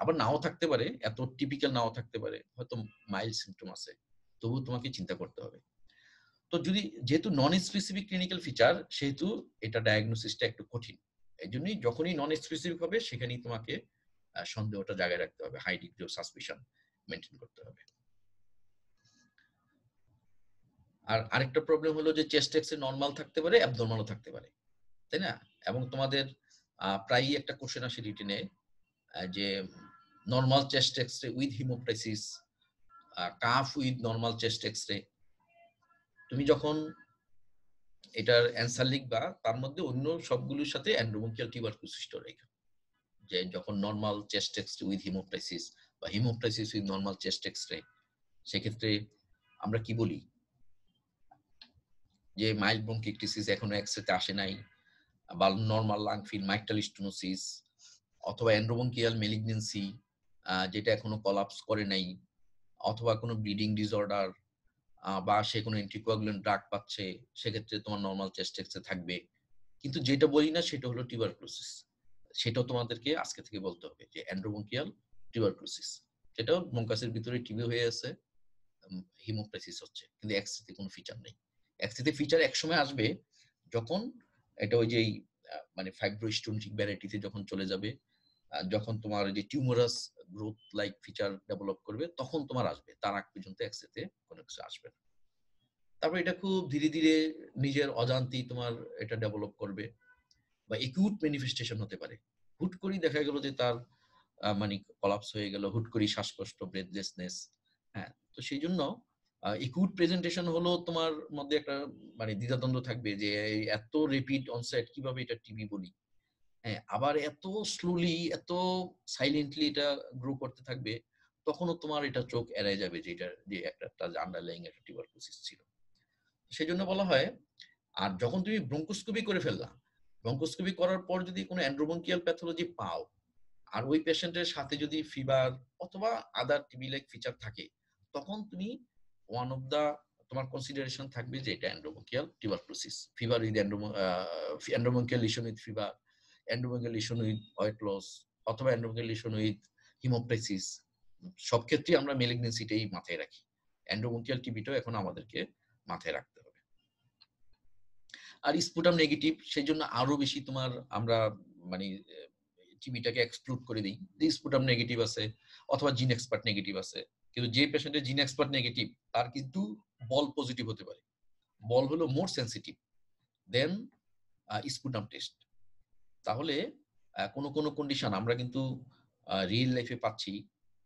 আবার নাও থাকতে পারে, এত টিপিক্যাল নাও থাকতে পারে, হয়তো মাইল্ড সিমটম আছে, তবুও তোমাকে চিন্তা করতে হবে। তো যেহেতু নন স্পেসিফিক ক্লিনিক্যাল ফিচার সেহেতু এটা ডায়াগনোসিসটা একটু কঠিন। এই জন্যই যখনই নন স্পেসিফিক হবে সেখানেই তোমাকে সন্দেহটা জায়গায় রাখতে হবে, high degree of suspicion maintain করতে হবে। আর আরেকটা প্রবলেম হলো যে চেস্ট এক্স-রে নরমাল থাকতে পারে, অ্যাবনরমালও থাকতে পারে, তাই না? এবং তোমাদের প্রায়ই একটা কোশ্চেন আসে রিটেনে যে normal chest X-ray with hemoptysis, cough with normal chest X-ray. তুমি যখন এটার অ্যান্সার লিখবা তার মধ্যে অন্য সবগুলোর সাথে এন্ডোমেন্টিয়াল টিউবারকুলোসিস রেখা, যে যখন নর্মাল চেস্ট এক্সরে উইথ হিমোপ্টাইসিস বা হিমোপ্টাইসিস উইথ নর্মাল চেস্ট এক্সরে, সেক্ষেত্রে আমরা কি বলি যে মাইল্ড ব্রঙ্কিটিসিস এখনো এক্সরেতে আসে নাই, বা নর্মাল লাং ফিল মাইক্টাল স্টেনোসিস, অথবা এন্ডোব্রঙ্কিয়াল মেলিগনেন্সি যেটা এখনো কলাপস করে নাই, অথবা কোনো ব্লিডিং ডিসঅর্ডার, বা সে কোনো অ্যান্টিকোয়াগুলেন্ট ড্রাগ পাচ্ছে, সেক্ষেত্রে তোমার নর্মাল চেস্ট এক্সরে থাকবে। কিন্তু যেটা বলি না সেটা হলো টিউবারকুলোসিস। সেটাও তোমাদেরকে আজকে থেকে বলতে হবে যে এন্ডোব্রঙ্কিয়াল টিউবারকুলোসিস, সেটাও ব্রঙ্কাসের ভিতরে টিবি হয়ে আছে, হিমোপ্টাইসিস হচ্ছে, কিন্তু এক্সরেতে কোনো ফিচার নেই। এক্সরেতে ফিচার একসময় আসবে যখন এটা ওই যে মানে ফাইব্রোস্টোনিক ভ্যারাইটিতে যখন চলে যাবে, যখন তোমার যে টিউমারাস গ্রোথ লাইক ফিচার ডেভেলপ করবে তখন তোমার আসবে, তার আগ পর্যন্ত এক্সরেতে কোনো কিছু আসবে না। তারপর এটা খুব ধীরে ধীরে নিজের অজান্তেই তোমার এটা ডেভেলপ করবে, বা একিউট ম্যানিফেস্টেশন হতে পারে। হুট করেই দেখা গেল যে তার মানে কলাপস হয়ে গেল, হুট করেই শ্বাসকষ্ট, ব্রেথলেসনেস। হ্যাঁ, তো সেই জন্য একিউট প্রেজেন্টেশন হলো তোমার মধ্যে একটা মানে দ্বিধাদ্বন্দ্ব থাকবে যে এত রেপিড অনসেট কিভাবে এটা টিবি বলি। হ্যাঁ, আবার এত স্লোলি এত সাইলেন্টলি এটা গ্রো করতে থাকবে, তখনও তোমার এটা চোখ এড়ায় যাবে যে এটা যে একটা আন্ডারলাইং একটা টিউবারকুলোসিস ছিল। সেই জন্য বলা হয়, আর যখন তুমি ব্রঙ্কোস্কোপি করে ফেললা, ব্রঙ্কোস্কোপি করার পর যদি কোনো এন্ডোব্রঙ্কিয়াল প্যাথোলজি পাও, আর ওই পেশেন্টের সাথে যদি ফিভার অথবা আদার টিবি লাইক ফিচার থাকে, তখন তুমি ওয়ান অফ দা তোমার কনসিডারেশন থাকবে যে এটা endobronchial tuberculosis, fever with endobronchial lesion with fever, endobronchial lesion with weight loss, অথবা এন্ডোব্রঙ্কিয়াল লিশন উইথ হিমোপ্টাইসিস। সব ক্ষেত্রে আমরা মেলিগনেন্সিটাই মাথায় রাখি, এন্ডোব্রঙ্কিয়াল টিবিটাও এখন আমাদেরকে মাথায় রাখতে হবে। আর স্পুটাম নেগেটিভ, সেই জন্য আরো বেশি তোমার আমরা মানে টিবিটাকে এক্সক্লুড করে দিই যে স্পুটাম নেগেটিভ আছে অথবা জিন এক্সপার্ট নেগেটিভ আছে। কিন্তু যে পেশেন্টের জিন এক্সপার্ট নেগেটিভ তার কিন্তু বল পজিটিভ হতে পারে, বল হলো মোর সেন্সিটিভ দেন স্পুটাম টেস্ট। তাহলে কোনো কোনো কন্ডিশন আমরা কিন্তু রিয়েল লাইফে পাচ্ছি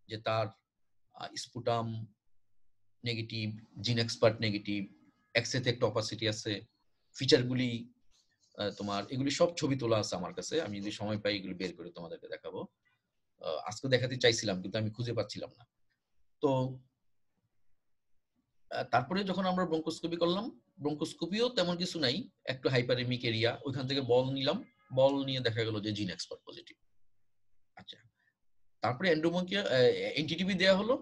যে তার sputum negative, GeneXpert negative, এক্সেতে একটা অপাসিটি আছে, ফিচারগুলি তোমার এগুলি সব ছবি তোলা আছে আমার কাছে, আমি যদি সময় পাই এগুলি বের করে তোমাদেরকে দেখাবো। আজকে দেখাতে চাইছিলাম কিন্তু আমি খুঁজে পাচ্ছিলাম না। তো তারপরে যখন আমরা ব্রঙ্কোস্কোপি করলাম, ব্রঙ্কোস্কোপিও তেমন কিছু নাই, একটু হাইপারেমিক এরিয়া, ওইখান থেকে বল নিলাম, বল নিয়ে দেখা গেল যে জিন এক্সপার্ট পজিটিভ। আচ্ছা, তারপরে এন্ডোব্রঙ্কিয়াল এনটিটিভি দেওয়া হলো,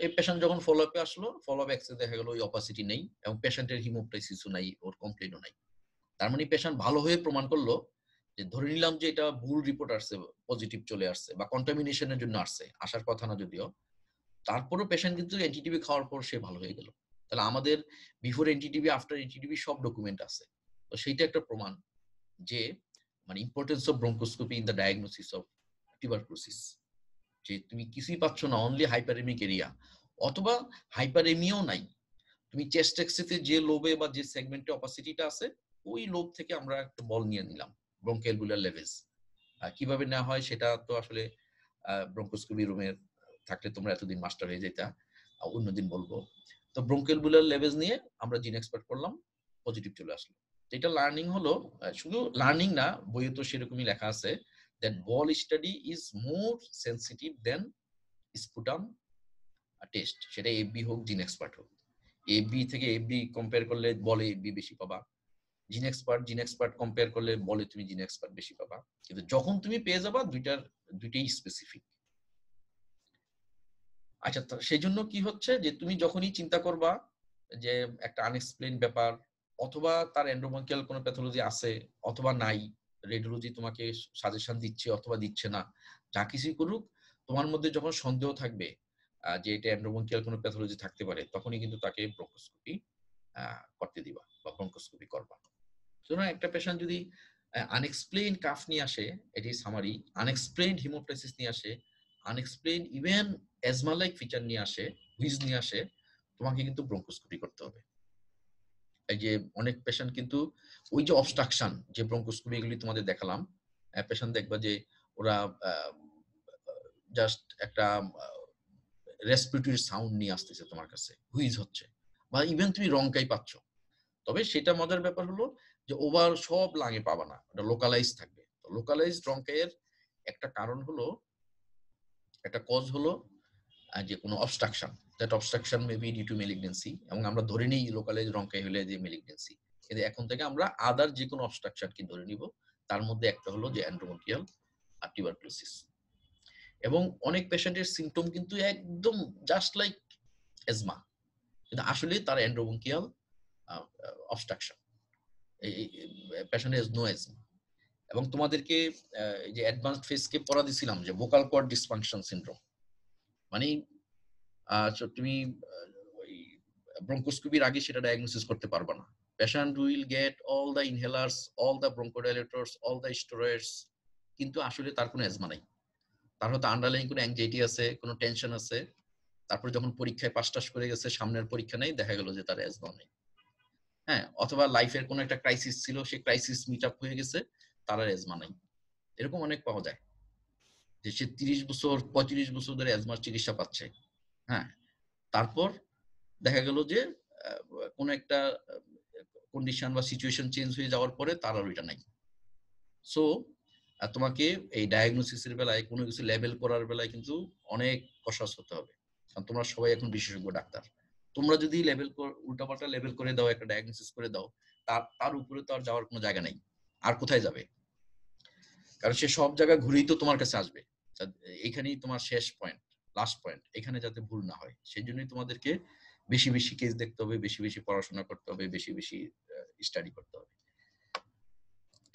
এই পেশেন্ট যখন ফলো আপে আসলো, ফলো আপ এক্সে দেখা গেল ওই অপাসিটি নেই এবং পেশেন্টের হিমোপ্টাইসিসও নাই, ওর কমপ্লেনও নাই। তার মানে পেশেন্ট ভালো হয়ে প্রমাণ করলো যে ধরে নিলাম যে এটা ভুল রিপোর্ট আসছে, পজিটিভ চলে আসছে বা কন্টামিনেশনের জন্য আসছে, আসার কথা না যদিও, তারপরও পেশেন্ট কিন্তু এনটিটিভি খাওয়ার পর সে ভালো হয়ে গেল। তাহলে আমাদের বিফোর এনটিটিভি আফটার এনটিটিভি সব ডকুমেন্ট আছে। তো সেইটা একটা প্রমাণ যে মানে importance of bronchoscopy in the diagnosis of tuberculosis, যে তুমি কিছুই পাচ্ছ না, অনলি হাইপারেমিক এরিয়া, অথবা হাইপারেমিয়াও নাই, তুমি চেস্ট এক্সরেতে যে লোবে বা যে সেগমেন্টে অপাসিটিটা আছে ওই লোব থেকে আমরা একটা বল নিয়ে নিলাম, ব্রঙ্কেলবুলার লেভেলস। কিভাবে নেওয়া হয় সেটা তো আসলে ব্রঙ্কোস্কোপি রুমের থাকলে তোমরা এতদিন মাস্টার হয়ে যেতা, অন্যদিন বলবো। তো ব্রঙ্কেলবুলার লেভেলস নিয়ে আমরা জিন এক্সপার্ট করলাম, পজিটিভ চলে আসলো। এটা লার্নিং হলো, শুধু লার্নিং না, বইয়ে তো সেরকমই লেখা আছে that ball study is more sensitive than sputum test, সেটা এফবি হোক জিন এক্সপার্ট হোক। এফবি থেকে এফবি কম্পেয়ার করলে বলে এফবি বেশি পাবা, জিন এক্সপার্ট কম্পেয়ার করলে বলে তুমি জিন এক্সপার্ট বেশি পাবা, কিন্তু যখন তুমি পেয়ে যাবা দুইটাই স্পেসিফিক। আচ্ছা, সেই জন্য কি হচ্ছে যে তুমি যখনই চিন্তা করবা যে একটা আনএক্সপ্লেইন ব্যাপার, অথবা তার এন্ডোব্রঙ্কিয়াল কোনো প্যাথোলজি আছে অথবা নাই, রেডিওলজি তোমাকে সাজেশন দিচ্ছে অথবা দিচ্ছে না, যা কিছুই করুক, তোমার মধ্যে যখন সন্দেহ থাকবে যে এটা এন্ডোব্রঙ্কিয়াল কোনো প্যাথোলজি থাকতে পারে, তখনই কিন্তু তাকে ব্রঙ্কোস্কোপি করতে দিবা বা ব্রঙ্কোস্কোপি করবা। সুতরাং একটা পেশেন্ট যদি আনএক্সপ্লেইন কাফ নিয়ে আসে, এটি সামারি, আনএক্সপ্লেইন হিমোপ্টাইসিস নিয়ে আসে, unexplained even asthma like feature নিয়ে আসে, হুইজ নিয়ে আসে, তোমাকে কিন্তু ব্রঙ্কোস্কোপি করতে হবে। এই যে অনেক পেশেন্ট কিন্তু ওই যে অবস্ট্রাকশন, যে ব্রঙ্কোস্কোপি এগুলি তোমাদের দেখালাম, পেশেন্ট দেখবা যে ওরা জাস্ট একটা রেসপিরেটরি সাউন্ড নিয়ে আসতেছে তোমার কাছে, হুইজ হচ্ছে, বা ইভেন তুমি রংকাই পাচ্ছ। তবে সেটা মজার ব্যাপার হলো যে ওভার সব লাঙে পাবা না, ওটা লোকালাইজ থাকবে। তো লোকালাইজ রংকাইয়ের একটা কারণ হলো, একটা কজ হলো যে কোনো obstruction, that obstruction may be due to malignancy, এবং আমরা ধরে নিই লোকালাইজ রংকাই হলে যে ম্যালিগন্যান্সি। কিন্তু এখন থেকে আমরা আদার যে কোনো অবস্ট্রাকশন কি ধরে নিব, তার মধ্যে একটা হলো যে এন্ড্রোবঙ্কিয়াল আর টিউবারকুলোসিস। এবং অনেক পেশেন্টের সিম্পটম কিন্তু একদম জাস্ট লাইক এজমা, কিন্তু আসলে তার endobronchial obstruction, patient has no asthma. এবং তোমাদেরকে যে অ্যাডভান্সড ফেজকে পড়া দিছিলাম যে ভোকাল কর্ড ডিসফাংশন সিনড্রোম, মানে তুমি ওই ব্রঙ্কোস্কোপির আগে সেটা ডায়াগনোসিস করতে পারবা না। Patient will get all the inhalers, all the bronchodilators, all the steroids, কিন্তু আসলে তার কোনো এজমা নাই। তার হয়তো আন্ডারলাইং কোনো অ্যাংজাইটি আছে, কোনো টেনশন আছে, তারপর যখন পরীক্ষায় পাস টাস করে গেছে, সামনের পরীক্ষা নেই, দেখা গেল যে তার এজমা নেই। হ্যাঁ, অথবা লাইফের কোনো একটা ক্রাইসিস ছিল, সেই ক্রাইসিস মিট আপ হয়ে গেছে, তার আর এজমা নাই। এরকম অনেক পাওয়া যায় যে সে 30 বছর 35 বছর ধরে এজমার চিকিৎসা পাচ্ছে। হ্যাঁ, তারপর দেখা গেল যে কোন একটা কন্ডিশন বা সিচুয়েশন চেঞ্জ হয়ে যাওয়ার পরে তার আর ওইটা নাই। সো তোমাকে এই ডায়াগনোসিসের বেলায় কোনো কিছু লেবেল করার বেলায় কিন্তু অনেক কষাস হতে হবে, কারণ তোমরা সবাই এখন বিশেষজ্ঞ ডাক্তার। তোমরা যদি লেবেল উল্টাপাল্টা লেবেল করে দাও, একটা ডায়াগনোসিস করে দাও, তার উপরে তো আর যাওয়ার কোনো জায়গা নেই। আর কোথায় যাবে? কারণ সে সব জায়গায় ঘুরেই তো তোমার কাছে আসবে। এখানেই তোমার শেষ পয়েন্ট, লাস্ট পয়েন্ট, এখানে যাতে ভুল না হয় সেই জন্যই তোমাদেরকে বেশি বেশি কেস দেখতে হবে, বেশি বেশি পড়াশোনা করতে হবে, বেশি বেশি স্টাডি করতে হবে।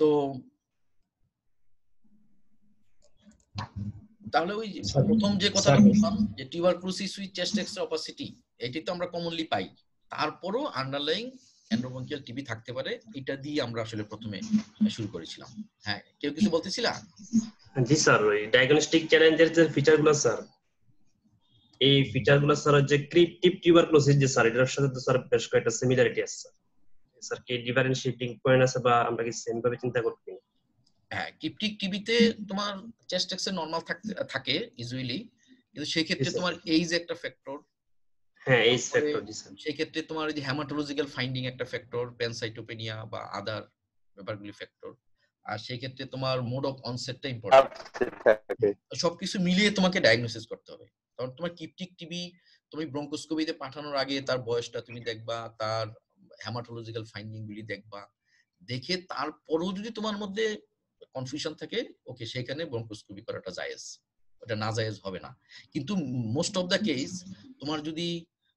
তো তাহলে ওই প্রথম যে কথাটা বললাম যে tuberculosis with chest X-ray opacity, এটি তো আমরা কমনলি পাই, তারপরও আন্ডারলাইং এন্ড্রোবঙ্কিয়াল টিবি থাকতে পারে, এটা দিয়ে আমরা আসলে প্রথমে শুরু করেছিলাম। হ্যাঁ, কেউ কিছু বলতেছিলা? জি স্যার, ওই ডায়াগনস্টিক চ্যালেঞ্জের যে ফিচারগুলো স্যার, এই ফিচারগুলো স্যার যে ক্রিপ্টিভ টিউবারকুলোসিস যে স্যার, এটার সাথে তো স্যার বেশ কয়েকটা সিমিলারিটি আছে স্যার। স্যার কি ডিফারেন্সিয়েটিং পয়েন্ট আছে বা আমরা কি সেম ভাবে চিন্তা করতে? হ্যাঁ, ক্রিপ্টিক টিবিতে তোমার চেস্ট এক্স নরমাল থাকে ইউজুয়ালি, কিন্তু সেই ক্ষেত্রে তোমার এইজ একটা ফ্যাক্টর। হ্যাঁ, এইজ ফ্যাক্টর, জি স্যার। সেই ক্ষেত্রে তোমার এই যে হেমাটোলজিক্যাল ফাইন্ডিং একটা ফ্যাক্টর, প্যানসাইটোপেনিয়া বা আদার ব্যাপারগুলি ফ্যাক্টর। আর সেই ক্ষেত্রে তোমার মোড অফ অনসেটটা ইম্পর্টেন্ট। সবকিছু মিলিয়ে তোমাকে ডায়াগনোসিস করতে হবে। কারণ তোমার ক্রিপ্টিক টিবি তুমি ব্রঙ্কোস্কোপিতে পাঠানোর আগে তার বয়সটা তুমি দেখবা, তার হেমাটোলজিক্যাল ফাইন্ডিং গুলি দেখবা, দেখে তারপরেও যদি তোমার মধ্যে কনফিউশন থাকে, ওকে, সেখানে ব্রঙ্কোস্কোপি করাটা জায়েজ, ওটা না জায়েজ হবে না। কিন্তু মোস্ট অফ দ্য কেস তোমার যদি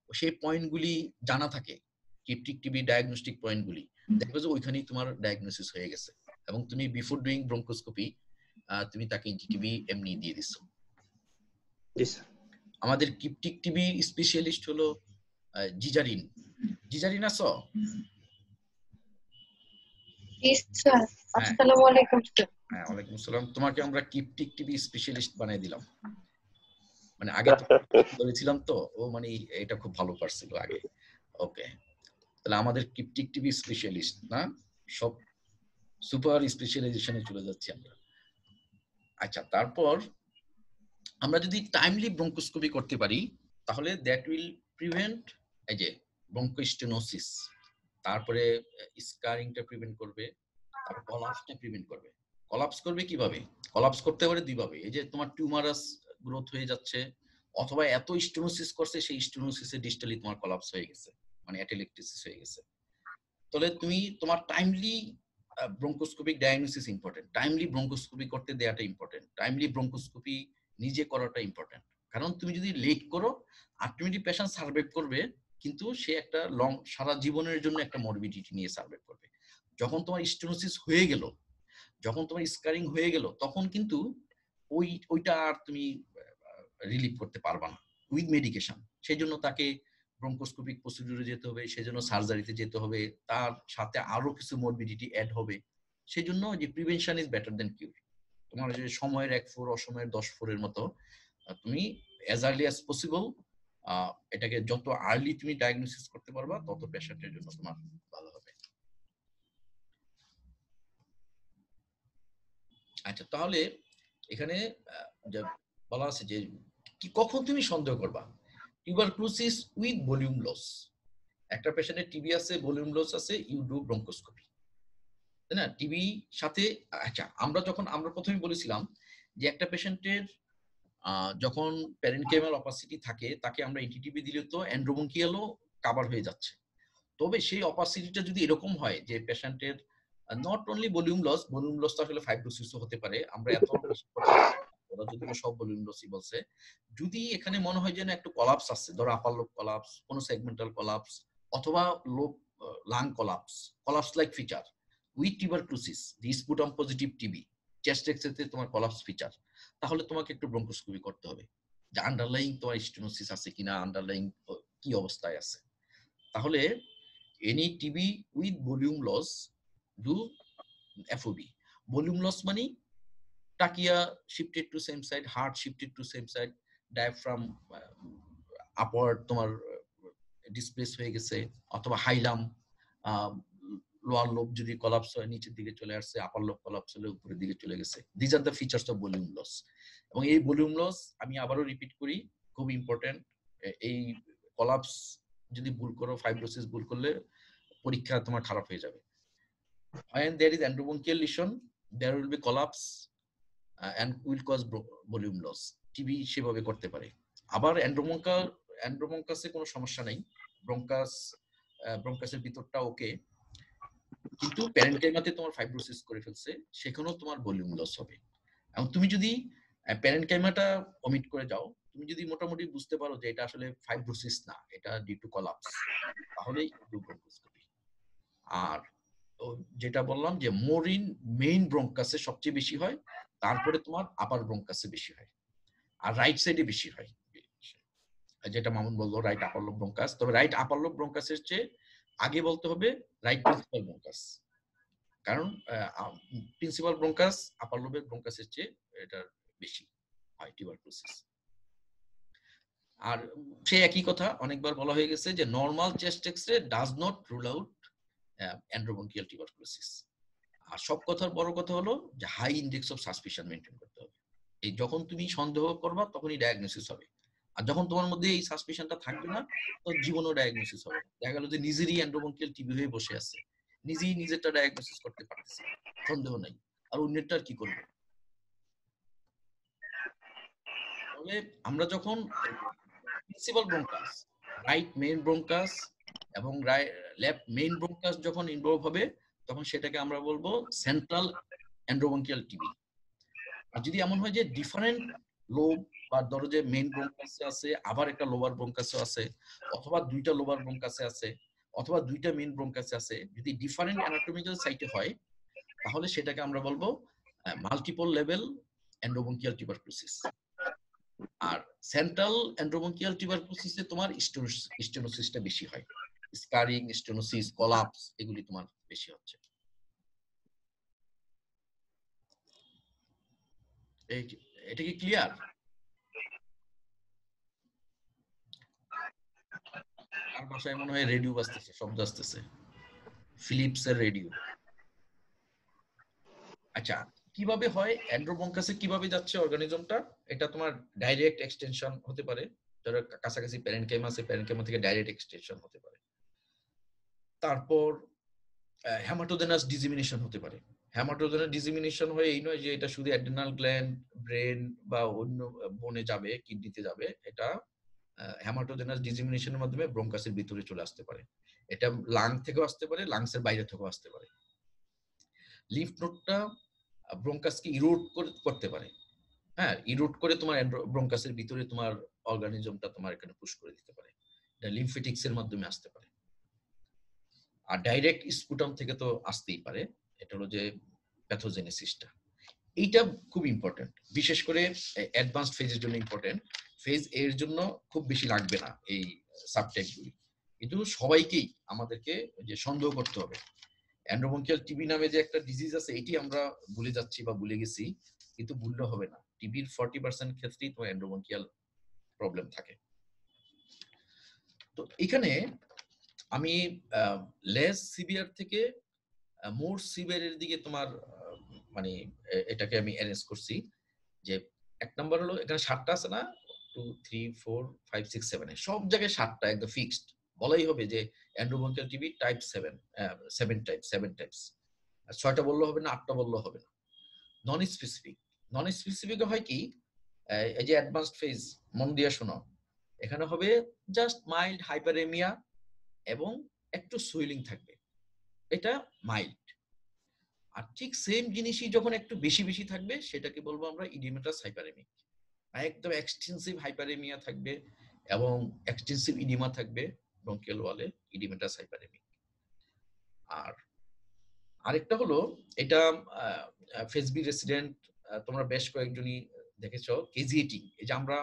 সেই পয়েন্টগুলি জানা থাকে, ক্রিপ্টিক টিবি ডায়াগনস্টিক পয়েন্টগুলি, দেখবে যে ওইখানেই তোমার ডায়াগনোসিস হয়ে গেছে এবং তুমি বিফোর ডুইং ব্রঙ্কোস্কোপি তুমি তাকে টিবি এমনি দিয়ে দিছো। আমাদের ক্রিপ্টিক টিবি স্পেশালিস্ট হলো জিজারিন। জিজারিন আছো? আসসালামু আলাইকুম স্যার। হ্যাঁ, ওয়ালাইকুম আসসালাম। তোমাকে আমরা ক্রিপ্টিক টিবি স্পেশালিস্ট বানিয়ে দিলাম। মানে আগে তো বলেছিলাম তো, ও মানে এটা খুব ভালো পারছিল আগে। ওকে, তাহলে আমাদের ক্রিপ্টিক টিবি স্পেশালিস্ট না, সব সুপার স্পেশালাইজেশনে চলে যাচ্ছি আমরা। আচ্ছা, তারপর আমরা যদি টাইমলি ব্রঙ্কোস্কোপি করতে পারি, তাহলে দ্যাট উইল প্রিভেন্ট এই যে ব্রঙ্কোস্টেনোসিস, তারপরে স্কারিংটা প্রিভেন্ট করবে, তারপর কলাপসটা প্রিভেন্ট করবে। কলাপস করবে কিভাবে? কলাপস করতে পারে দুইভাবে। এই যে তোমার টিউমারাস গ্রোথ হয়ে যাচ্ছে, অথবা এত স্টেনোসিস করছে, সেই স্টেনোসিসের ডিস্টালি তোমার কলাপস হয়ে গেছে, মানে অ্যাটেলেকটিসিস হয়ে গেছে। তাহলে তুমি তোমার timely bronchoscopic diagnosis important, timely bronchoscopy করতে দেওয়াটা ইম্পর্টেন্ট, টাইমলি ব্রঙ্কোস্কোপি নিজে করাটা ইম্পর্টেন্ট। কারণ তুমি যদি লেট করো, আলটিমেটলি পেশেন্ট সার্ভাইভ করবে, কিন্তু সে একটা লং সারা জীবনের জন্য একটা মরবিডিটি নিয়ে সার্ভাইভ করবে। যখন তোমার স্টেনোসিস হয়ে গেল, যখন তোমার স্কারিং হয়ে গেল, তখন কিন্তু ওইটা আর তুমি রিলিভ করতে পারবা না উইথ মেডিকেশন। সেই জন্য তাকে ব্রঙ্কোস্কোপিক প্রসিডিউরে যেতে হবে, সেজন্য সার্জারিতে যেতে হবে, তার সাথে আরো কিছু মরবিডিটি অ্যাড হবে। সেই জন্য যে প্রিভেনশন ইজ বেটার দেন কিউর। তোমার যে সময়ের 1 4 অসময়ের 10 4 এর মতো, তুমি অ্যাজ আর্লি অ্যাজ পসিবল এটাকে যত আর্লি তুমি ডায়াগনোসিস করতে পারবা, তত পেশেন্টের জন্য তোমার ভালো হবে। আচ্ছা, তাহলে এখানে যে বলা আছে যে কি কখন তুমি সন্দেহ করবা টিউবারকুলোসিস উইথ ভলিউম লস। একটা পেশেন্টের টিবি আছে, ভলিউম লস আছে, ইউ ডু ব্রঙ্কোস্কোপি, তাই না? টিবি সাথে আচ্ছা, আমরা প্রথমে বলেছিলাম যে একটা পেশেন্টের যখন প্যারেনকাইমাল অপাসিটি থাকে তাকে আমরা এটিটিবি দিলে তো এন্ড্রোবঙ্কিয়ালও কাভার হয়ে যাচ্ছে। তবে সেই অপাসিটিটা যদি এরকম হয় যে পেশেন্টের নট অনলি ভলিউম লস তো আসলে ফাইব্রোসিসও হতে পারে, আমরা এত বেশি ওরা যদিও সব ভলিউম লসই বলছে। যদি এখানে মনে হয় যেন একটু কলাপস আছে, ধরো আপার লোব কলাপস, কোনো সেগমেন্টাল কলাপস, অথবা lobe lung collapse like feature with tuberculosis, sputum positive TB, chest এক্সরেতে তোমার কলাপস ফিচার, তাহলে তোমাকে একটু ব্রঙ্কোস্কোপি করতে হবে যে আন্ডারলাইং তোমার স্টেনোসিস আছে কিনা, আন্ডারলাইং কি অবস্থায় আছে। তাহলে any TB with volume loss do FOB. Volume loss মানে টাকিয়া shifted to same side, heart shifted to same side, diaphragm upward তোমার ডিসপ্লেস হয়ে গেছে, অথবা হাইলাম লোয়ার লোব যদি কলাপস হয় নিচের দিকে চলে আসছে, আপার লোব কলাপস হলে উপরের দিকে চলে গেছে। This are the features of volume loss. এবং এই ভলিউম লস আমি আবারও রিপিট করি, খুব ইম্পর্টেন্ট। এই কলাপস যদি ভুল করো, ফাইব্রোসিস ভুল করলে পরীক্ষা তোমার খারাপ হয়ে যাবে। When there is endobronchial lesion, there will be collapse and will cause volume loss. TB সেভাবে করতে পারে। আবার এন্ড্রোবঙ্কাসে কোনো সমস্যা নেই, ব্রঙ্কাসের ভিতরটা ওকে, কিন্তু প্যারেনকাইমাতে তোমার ফাইব্রোসিস করে ফেলছে, সেখানেও তোমার ভলিউম লস হবে। এবং তুমি যদি প্যারেনকাইমাটা ওমিট করে যাও, তুমি যদি মোটামুটি বুঝতে পারো যে এটা আসলে ফাইব্রোসিস না, এটা ডিউ টু কলাপস, তাহলেই ব্রঙ্কোস্কোপি। আর যেটা বললাম যে মেইন ব্রঙ্কাসে সবচেয়ে বেশি হয়, তারপরে তোমার আপার ব্রঙ্কাসে বেশি হয়, আর রাইট সাইডে বেশি হয়, যেটা মামুন বললো রাইট আপার লোব ব্রঙ্কাস। তবে রাইট আপার লোব ব্রঙ্কাসের চেয়ে আগে বলতে হবে রাইট প্রিন্সিপাল ব্রঙ্কাস, কারণ প্রিন্সিপাল ব্রঙ্কাস আপার লোবের ব্রঙ্কাসের চেয়ে এটা বেশি হয় টিউবারকুলোসিস। আর সেই একই কথা অনেকবার বলা হয়ে গেছে যে normal chest X-ray does not rule out endobronchial tuberculosis. আর সব কথার বড় কথা হলো যে high index of suspicion maintain করতে হবে। এই যখন তুমি সন্দেহ করবা তখনই ডায়াগনোসিস হবে, আর যখন তোমার মধ্যে এই সাসপিশনটা থাকবে না তো জীবনও ডায়াগনোসিস হবে। দেখা গেল যে নিজেরই এন্ড্রোবঙ্কিয়াল টিবি হয়ে বসে আছে, নিজেই নিজেরটা ডায়াগনোসিস করতে পারতেছে, সন্দেহ নাই, আর অন্যেরটা আর কি করবে। তাহলে আমরা যখন principal bronchus, right main bronchus এবং লেফট মেইন ব্রঙ্কাস যখন ইনভলভ হবে, তখন সেটাকে আমরা বলবো সেন্ট্রাল এন্ড্রোবঙ্কিয়াল টিবি। আর যদি এমন হয় যে ডিফারেন্ট লোব, বা ধরো যে মেইন ব্রঙ্কাসে আছে আবার একটা লোয়ার ব্রঙ্কাসে আছে, অথবা দুইটা লোয়ার ব্রঙ্কাসে আছে, অথবা দুইটা মেইন ব্রঙ্কাসে আছে, যদি ডিফারেন্ট অ্যানাটমিক্যাল সাইটে হয়, তাহলে সেটাকে আমরা বলবো মাল্টিপল লেভেল এন্ড্রোবঙ্কিয়াল টিউবারকুলোসিস। আর সেন্ট্রাল এন্ড্রোবঙ্কিয়াল টিউবারকুলোসিসে তোমার স্টেনোসিসটা বেশি হয়, স্কারিং, স্টেনোসিস, কলাপস এগুলি তোমার বেশি হচ্ছে। এটা কি ক্লিয়ার? আর ভাষায় মনে হয় রেডিও বাজতেছে, শব্দ আসতেছে, ফিলিপস এর রেডিও। আচ্ছা, কিভাবে হয় এন্ড্রোবঙ্কাসে, কিভাবে যাচ্ছে অর্গানিজমটা? এটা তোমার ডাইরেক্ট এক্সটেনশন হতে পারে, ধরো কাছাকাছি প্যারেনকাইমা আছে, প্যারেনকাইমা থেকে ডাইরেক্ট এক্সটেনশন হতে পারে। তারপর হেমাটোজেনাস ডিজিমিনেশন হতে পারে। হেমাটোজেনাস ডিজিমিনেশন হয়ে এই নয় যে এটা শুধু অ্যাড্রিনাল গ্ল্যান্ড, ব্রেন বা অন্য বনে যাবে, কিডনিতে যাবে, এটা হেমাটোজেনাস ডিজিমিনেশনের মাধ্যমে ব্রঙ্কাসের ভিতরে চলে আসতে পারে। এটা লাং থেকেও আসতে পারে, লাংসের বাইরে থেকেও আসতে পারে। লিম্ফ নোডটা ব্রঙ্কাসকে ইরোড করতে পারে, হ্যাঁ, ইরোড করে তোমার ব্রঙ্কাসের ভিতরে তোমার অর্গানিজমটা তোমার এখানে পুশ করে দিতে পারে। এটা লিম্ফেটিক্স এর মাধ্যমে আসতে পারে। আর ডাইরেক্ট স্পুটাম থেকে তো আসতেই পারে, এটা হলো যে প্যাথোজেনেসিসটা। এইটা খুব ইম্পর্টেন্ট, বিশেষ করে অ্যাডভান্সড ফেজের জন্য ইম্পর্টেন্ট। ফেজ এর জন্য খুব বেশি লাগবে না এই সাবটাইপগুলি, কিন্তু সবাইকেই আমাদেরকে যে সন্দেহ করতে হবে। এন্ড্রোবঙ্কিয়াল টিবি নামে যে একটা ডিজিজ আছে, এটি আমরা ভুলে যাচ্ছি বা ভুলে গেছি, কিন্তু ভুললে হবে না। টিবির 40% ক্ষেত্রেই তো এন্ড্রোবঙ্কিয়াল প্রবলেম থাকে। তো এখানে আমি লেস সিভিয়ার থেকে মোর সিভিয়ারের দিকে তোমার মানে এটাকে আমি অ্যারেঞ্জ করছি যে 1 নাম্বার হলো এখানে 7টা আছে না, 2 3 4 5 6 7 সব জায়গায় 7টা একদম ফিক্সড বলাই হবে যে অ্যান্ড্রোবঙ্কিয়াল টিবি টাইপ 7 টাইপস। আর 6টা বললেও হবে না, 8টা বললেও হবে না। নন স্পেসিফিক হয় কি, এই যে অ্যাডভান্সড ফেজ, মন দিয়ে শোনো, এখানে হবে জাস্ট মাইল্ড হাইপারেমিয়া এবং একটু সুইলিং থাকবে, এটা মাইল্ড। আর ঠিক সেম জিনিসই যখন একটু বেশি বেশি থাকবে সেটাকে বলবো আমরা ইডিমেটাস হাইপারেমিক। একদম এক্সটেন্সিভ হাইপারেমিয়া থাকবে এবং এক্সটেন্সিভ ইডিমা থাকবে ব্রঙ্কিয়াল ওয়ালে, ইডিমেটাস হাইপারেমিক। আর আরেকটা হলো এটা ফেসবি রেসিডেন্ট তোমরা বেশ কয়েকজনই দেখেছো, কেজিএটিং। এই যে আমরা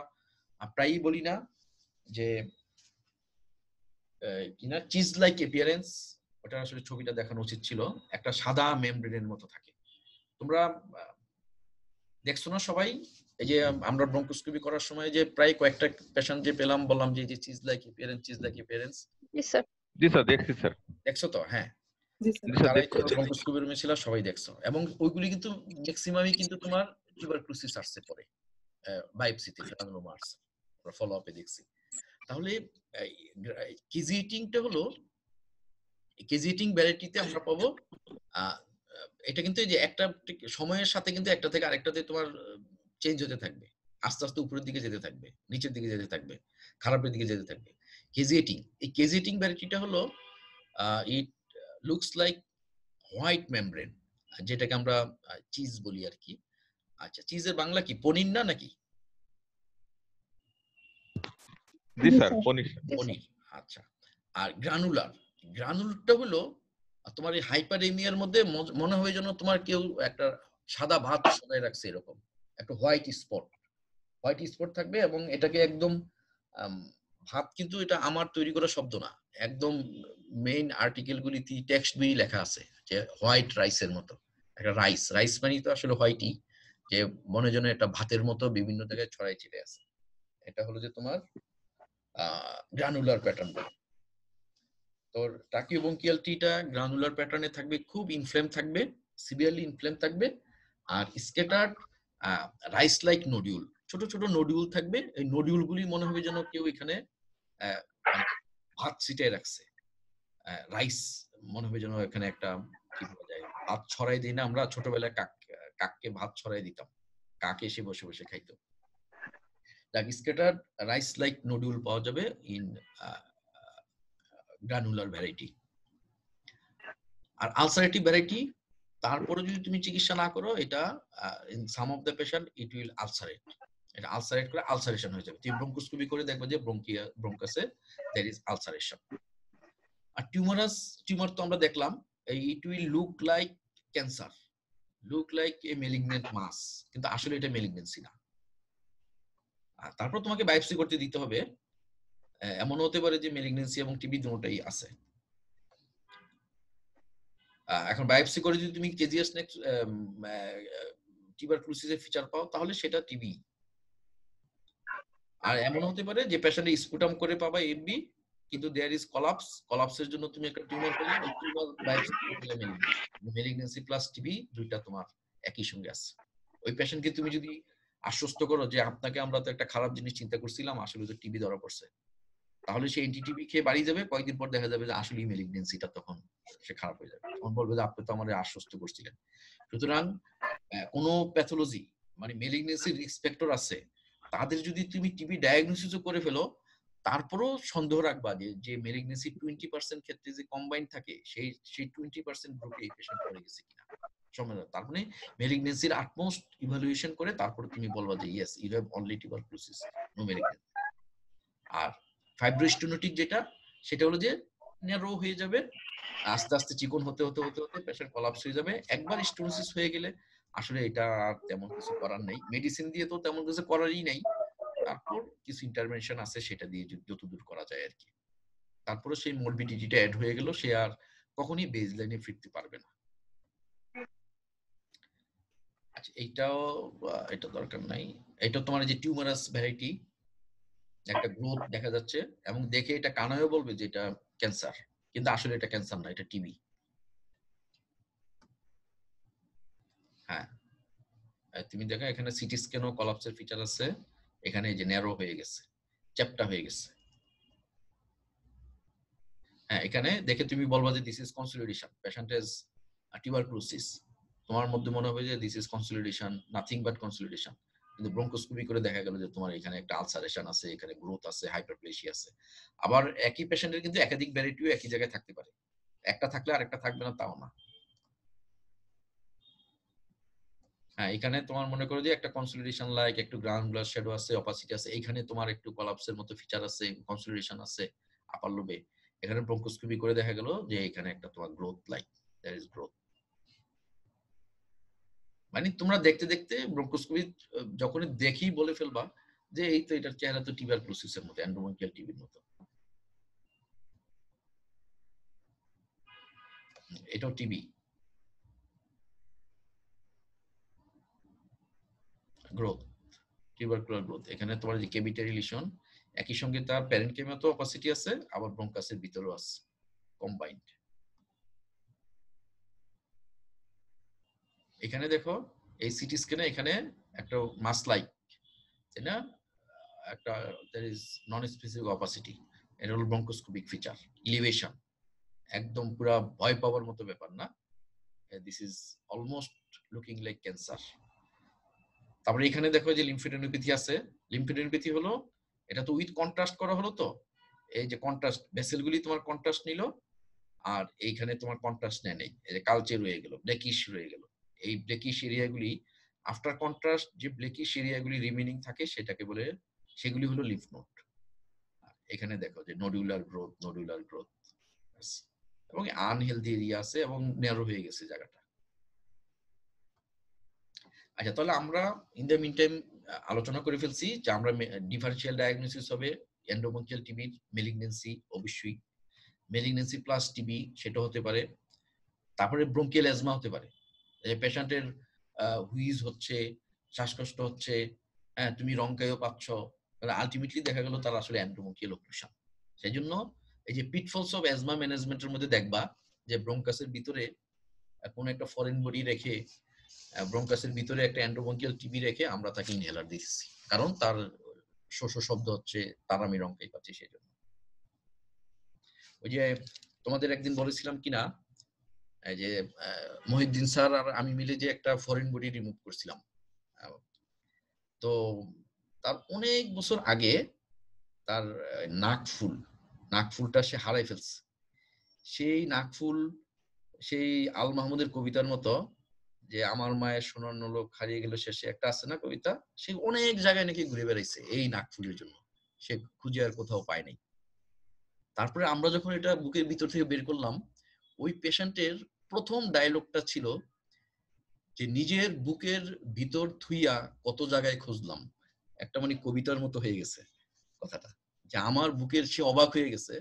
প্রায়ই বলি না যে কিনা চিজ লাইক এপিয়ারেন্স, ওটা আসলে ছবিটা দেখানো উচিত ছিল, একটা সাদা মেমব্রেনের মতো থাকে। তোমরা দেখছো না সবাই? এই যে আমরা ব্রঙ্কোস্কোপি করার সময় যে প্রায় কয়েকটা পেশেন্ট যে পেলাম, বললাম যে চিজ লাইক এপিয়ারেন্স। জি স্যার, দেখছি স্যার। দেখছো তো? হ্যাঁ, জি স্যার, ব্রঙ্কোস্কোপি রুমে ছিল, সবাই দেখছো। এবং ওইগুলি কিন্তু ম্যাক্সিমামই কিন্তু তোমার টিউবারকুলোসিস আসছে পরে বায়োপসিতে, ফেরানোমার্স ফলো আপে দেখছি। তাহলে কেজিএটিংটা হলো, কেজিএটিং ভ্যারাইটিতে আমরা পাবো এটা কিন্তু এই যে একটা সময়ের সাথে কিন্তু একটা থেকে আরেকটাতে তোমার চেঞ্জ হতে থাকবে, আস্তে আস্তে উপরের দিকে যেতে থাকবে, নিচের দিকে যেতে থাকবে, খারাপের দিকে যেতে থাকবে। কেজিএটিং, এই কেজিএটিং ভ্যারাইটিটা হলো it looks like white membrane, যেটাকে আমরা চিজ বলি আর কি। আচ্ছা, চিজের বাংলা কি, পনির না নাকি? জি স্যার, পনির। আচ্ছা। আর গ্রানুলারটা হলো তোমার এই হাইপারেমিয়ার মধ্যে মনে হয় যেন তোমার কেউ একটা সাদা ভাত সরাই রাখছে, এরকম একটা হোয়াইট স্পট থাকবে। এবং এটাকে একদম ভাত, কিন্তু এটা আমার তৈরি করা শব্দ না, একদম মেইন আর্টিকেল গুলিতে টেক্সট বই লেখা আছে যে হোয়াইট রাইসের মতো একটা রাইস মানে তো আসলে হোয়াইটই, যে মনে যেন একটা ভাতের মতো বিভিন্ন জায়গায় ছড়াই ছিটে আছে। এটা হলো যে তোমার গ্রানুলার প্যাটার্ন। তোর ট্রাকিওবঙ্কিয়াল টিটা গ্রানুলার প্যাটার্নে থাকবে, খুব ইনফ্লেম থাকবে, সিভিয়ারলি ইনফ্লেম থাকবে। আর স্ক্যাটার্ড রাইস লাইক নোডিউল, ছোট ছোট নোডিউল থাকবে। এই নোডিউলগুলি মনে হবে যেন কেউ এখানে ভাত ছিটায় রাখছে, রাইস মনে হবে যেন এখানে একটা কি বলা যায়, ভাত ছড়াই দিই না আমরা ছোটবেলায়, কাককে ভাত ছড়াই দিতাম, কাক এসে বসে বসে খাইতো। স্ক্যাটার্ড রাইস লাইক নোডিউল পাওয়া যাবে ইন গ্রানুলার ভ্যারাইটি। আর আলসারেটিভ ভ্যারাইটি, তারপরে যদি তুমি চিকিৎসা না করো, এটা in some of the patient it will ulcerate, এটা আলসারেট করে আলসারেশন হয়ে যাবে। তুমি ব্রঙ্কোস্কোপি করে দেখবে যে ব্রঙ্কাসে দেয়ার ইজ আলসারেশন। আর টিউমার তো আমরা দেখলাম, it will look like cancer, look like a malignant mass, কিন্তু আসলে এটা ম্যালিগন্যান্সি না। আর তারপর তোমাকে বায়োপসি করতে দিতে হবে, এমন হতে পারে যে ম্যালিগন্যান্সি এবং টিবি দুটোই আছে। এখন বায়োপসি করে যদি তুমি কেজিএস নেক্সট টিউবারকুলোসিসের ফিচার পাও, তাহলে সেটা টিবি। আর এমন হতে পারে যে পেশেন্টে স্পুটাম করে পাবা এফবি, কিন্তু দেয়ার ইজ কলাপসের জন্য তুমি একটা টিউমার পেলে, ওই টিউমার বায়োপসি করলে ম্যালিগন্যান্সি প্লাস টিবি দুইটা তোমার একই সঙ্গে আছে। ওই পেশেন্টকে তুমি যদি আশ্বস্ত করো যে আপনাকে আমরা তো একটা খারাপ জিনিস চিন্তা করছিলাম, আসলে তো টিবি ধরা পড়ছে, তাহলে সে এন্টিটিভি খেয়ে বাড়ি যাবে, কয়েকদিন পর দেখা যাবে যে আসলে ম্যালিগন্যান্সিটা তখন সে খারাপ হয়ে যাবে, তখন বলবে যে আপনি তো আমাদের আশ্বস্ত করছিলেন। সুতরাং কোনো প্যাথোলজি মানে ম্যালিগন্যান্সি রিস্ক ফ্যাক্টর আছে, তাদের যদি তুমি টিবি ডায়াগনোসিসও করে ফেলো, তারপরেও সন্দেহ রাখবা যে ম্যালিগন্যান্সি 20% ক্ষেত্রে যে কম্বাইন থাকে, সেই 20% গ্রুপে এই পেশেন্ট পড়ে গেছে কিনা সময়, তার মানে ম্যালিগন্যান্সির আটমোস্ট ইভালুয়েশন করে তারপরে তুমি বলবা যে yes you have only tuberculosis, no malignancy. আর ফাইব্রোস্টেনোটিক যেটা, সেটা হলো যে ন্যারো হয়ে যাবে, আস্তে আস্তে চিকন হতে হতে হতে হতে পেশেন্ট কোলাপস হয়ে যাবে। একবার স্টোনোসিস হয়ে গেলে আসলে এটা আর তেমন কিছু করার নেই, মেডিসিন দিয়ে তো তেমন কিছু করারই নেই, তারপর কিছু ইন্টারভেনশন আছে সেটা দিয়ে যতদূর করা যায় আর কি। তারপরে সেই মরবিডিটিটা অ্যাড হয়ে গেল, সে আর কখনই বেজলাইনে ফিরতে পারবে না। আচ্ছা, এটা দরকার নাই। এটা তোমার যে টিউমারাস ভ্যারাইটি, একটা গ্রোথ দেখা যাচ্ছে এবং দেখে এটা কানায়ও বলবে যে এটা ক্যান্সার, কিন্তু আসলে এটা ক্যান্সার না, এটা টিবি। হ্যাঁ, তুমি দেখো এখানে সিটি স্ক্যানও কলাপসের ফিচার আছে, এখানে এই যে ন্যারো হয়ে গেছে, চ্যাপটা হয়ে গেছে। হ্যাঁ, এখানে দেখে তুমি বলবা যে this is consolidation, patient has tuberculosis, তোমার মধ্যে মনে হবে যে this is consolidation, nothing but consolidation, কিন্তু ব্রঙ্কোস্কোপি করে দেখা গেল যে তোমার এখানে একটা আলসারেশন আছে, এখানে গ্রোথ আছে, হাইপারপ্লেসিয়া আছে। আবার একই পেশেন্টের কিন্তু একাধিক ভ্যারাইটিও একই জায়গায় থাকতে পারে, একটা থাকলে আরেকটা থাকবে না তাও না। হ্যাঁ, এখানে তোমার মনে করো যে একটা কনসলিডেশন লাইক একটু গ্রাউন্ডুলার শ্যাডো আছে, অপাসিটি আছে, এখানে তোমার একটু কলাপসের মতো ফিচার আছে, কনসলিডেশন আছে আপার লোবে। এখানে ব্রঙ্কোস্কোপি করে দেখা গেল যে এখানে একটা তোমার growth like there is growth. মানে তোমরা দেখতে দেখতে ব্রঙ্কোস্কোপি যখনই দেখি বলে ফেলবা যে এই তো এটার চেহারা তো টিউবারকুলোসিসের মতো, এন্ডোমেন্টিয়াল টিবির মতো। এটাও টিবি গ্রোথ, টিউবারকুলার গ্রোথ। এখানে তোমার যে কেভিটারি লিশন, একই সঙ্গে তার প্যারেনকেমিয়াতেও অপাসিটি আছে, আবার ব্রঙ্কাসের ভিতরেও আছে, কম্বাইন্ড। এখানে দেখো এই সিটি স্ক্যানে এখানে একটা মাস লাইক, তাই না, একটা there is non specific opacity, এটা হলো ব্রঙ্কোস্কোপিক ফিচার। ইলিভেশন একদম পুরা ভয় পাওয়ার মতো ব্যাপার না, this is almost looking like cancer. তারপরে এখানে দেখো যে লিম্ফোডেনোপ্যাথি আছে। লিম্ফোডেনোপ্যাথি হলো এটা তো উইথ কন্ট্রাস্ট করা হলো, তো এই যে কন্ট্রাস্ট ভেসেলগুলি তোমার কন্ট্রাস্ট নিল, আর এইখানে তোমার কন্ট্রাস্ট নেয় নেই, এই যে কালচে রয়ে গেল, ব্ল্যাকিশ রয়ে গেল। এই ব্ল্যাকিশ এরিয়াগুলি আফটার কন্ট্রাস্ট যে ব্ল্যাকিশ এরিয়াগুলি রিমেনিং থাকে সেটাকে বলে, সেগুলি হলো লিম্ফ নোড। এখানে দেখো যে নডুলার গ্রোথ, নডুলার গ্রোথ এবং আনহেলদি এরিয়া আছে এবং ন্যারো হয়ে গেছে জায়গাটা। আচ্ছা, তাহলে আমরা ইন দ্য মিন টাইম আলোচনা করে ফেলছি যে আমরা ডিফারেনশিয়াল ডায়াগনোসিস হবে এন্ডোমেন্টিয়াল টিবির মেলিগনেন্সি, অবশ্যই মেলিগনেন্সি প্লাস টিবি সেটা হতে পারে। তারপরে ব্রঙ্কিয়াল অ্যাজমা হতে পারে, পেশেন্টের হুইজ হচ্ছে, শ্বাসকষ্ট হচ্ছে, হ্যাঁ তুমি রংকায়ও পাচ্ছ, তাহলে আলটিমেটলি দেখা গেল তার আসলে এন্ডোমেন্টিয়াল অক্লুশন। সেই জন্য এই যে পিটফলস অফ অ্যাজমা ম্যানেজমেন্টের মধ্যে দেখবা যে ব্রঙ্কাসের ভিতরে কোনো একটা ফরেন বডি রেখে, ব্রঙ্কাসের ভিতরে একটা এন্ডোমেন্টিয়াল টিবি রেখে আমরা তাকে ইনহেলার দিচ্ছি, কারণ তার শোষ শব্দ হচ্ছে, তার আমি রংকাই পাচ্ছি। সেই জন্য ওই যে তোমাদের একদিন বলেছিলাম কিনা, এই যে মহিউদ্দিন স্যার আর আমি মিলে যে একটা ফরেন বডি রিমুভ করছিলাম, তো তার অনেক বছর আগে তার নাকফুলটা সে হারাই ফেলছে। সেই নাকফুল সেই আল মাহমুদের কবিতার মতো, যে আমার মায়ের সোনার নোলক হারিয়ে গেল শেষে, একটা আছে না কবিতা, সে অনেক জায়গায় নাকি ঘুরে বেড়াইছে এই নাকফুলের জন্য, সে খুঁজে আর কোথাও পায় নাই। তারপরে আমরা যখন এটা বুকের ভিতর থেকে বের করলাম, ওই পেশেন্টের প্রথম ডায়লগটা ছিল যে নিজের বুকের ভিতর থুইয়া কত জায়গায় খুঁজলাম। একটা মানে কবিতার মতো হয়ে গেছে কথাটা, যে আমার বুকের, সে অবাক হয়ে গেছে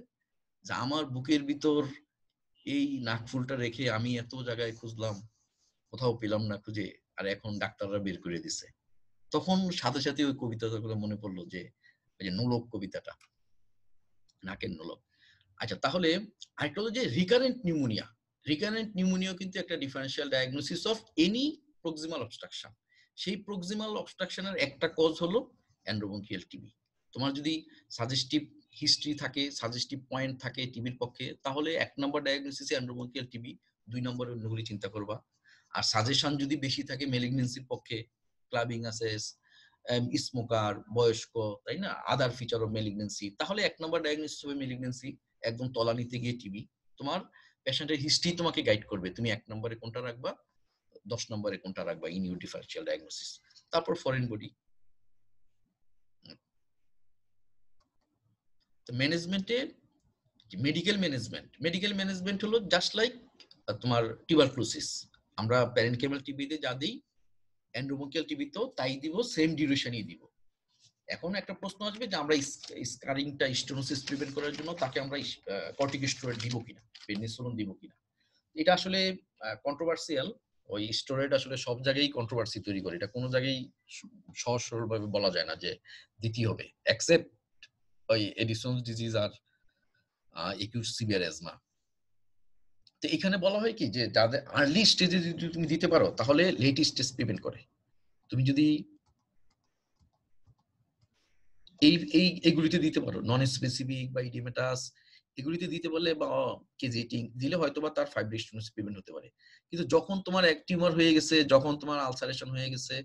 যে আমার বুকের ভিতর এই নাকফুলটা রেখে আমি এত জায়গায় খুঁজলাম, কোথাও পেলাম না খুঁজে, আর এখন ডাক্তাররা বের করে দিছে। তখন সাথে সাথে ওই কবিতাটা করে মনে পড়লো যে ওই যে নোলক কবিতাটা, নাকের নোলক। আচ্ছা, তাহলে আরেকটা হলো যে রিকারেন্ট নিউমোনিয়া কিন্তু একটা differential diagnosis of any proximal obstruction. সেই প্রক্সিমাল অবস্ট্রাকশনের একটা কজ হলো এন্ডোব্রঙ্কিয়াল টিবি। তোমার যদি সাজেস্টিভ হিস্ট্রি থাকে, সাজেস্টিভ পয়েন্ট থাকে টিবির পক্ষে, তাহলে 1 নম্বর ডায়াগনোসিসে এন্ডোব্রঙ্কিয়াল টিবি, 2 নম্বরে অন্যগুলি চিন্তা করবা। আর সাজেশন যদি বেশি থাকে মেলিগনেন্সির পক্ষে, ক্লাবিং আছে, স্মোকার, বয়স্ক, তাই না, আদার ফিচার অফ মেলিগনেন্সি, তাহলে 1 নম্বর ডায়াগনোসিস হবে মেলিগনেন্সি। একদম তলানিতে গিয়ে টিবি, তোমার পেশেন্টের হিস্ট্রি তোমাকে গাইড করবে তুমি 1 নম্বরে কোনটা রাখবা, 10 নম্বরে কোনটা রাখবা ইন ইউ ডিফারেনশিয়াল ডায়াগনোসিস। তারপর ফরেন বডি। তো ম্যানেজমেন্টে মেডিকেল ম্যানেজমেন্ট হলো জাস্ট লাইক তোমার টিউবারকুলোসিস। আমরা প্যারেনকেমাল টিবিতে যা দিই, এন্ডোব্রঙ্কিয়াল টিবিতেও তাই দিব, সেম ডিউরেশনই দিব। এখন একটা প্রশ্ন আসবে যে আমরা স্কারিংটা, স্টেনোসিস প্রিভেন্ট করার জন্য তাকে আমরা কর্টিকোস্টেরয়েড দিব কিনা, পেনিসিলিন দিব কিনা। এটা আসলে কন্ট্রোভার্সিয়াল। ওই স্টেরয়েড আসলে সব জায়গায় কন্ট্রোভার্সি তৈরি করে, এটা কোনো জায়গায় সহজ সরলভাবে বলা যায় না যে দিতে হবে, এক্সেপ্ট ওই এডিসনস ডিজিজ আর একিউট সিভিয়ার অ্যাজমা। তো এখানে বলা হয় কি যে যাদের আর্লি স্টেজে যদি তুমি দিতে পারো তাহলে লেট স্টেজ প্রিভেন্ট করে। তুমি যদি এইগুলিতে দিতে পারো, নন স্পেসিফিক বা ইডিমেটাস এগুলিতে দিতে পারলে বা কেজিটিং দিলে হয়তো বা তার ফাইব্রিক স্টেনোসিস প্রিভেন্ট হতে পারে। কিন্তু যখন তোমার এক টিউমার হয়ে গেছে, যখন তোমার আলসারেশন হয়ে গেছে,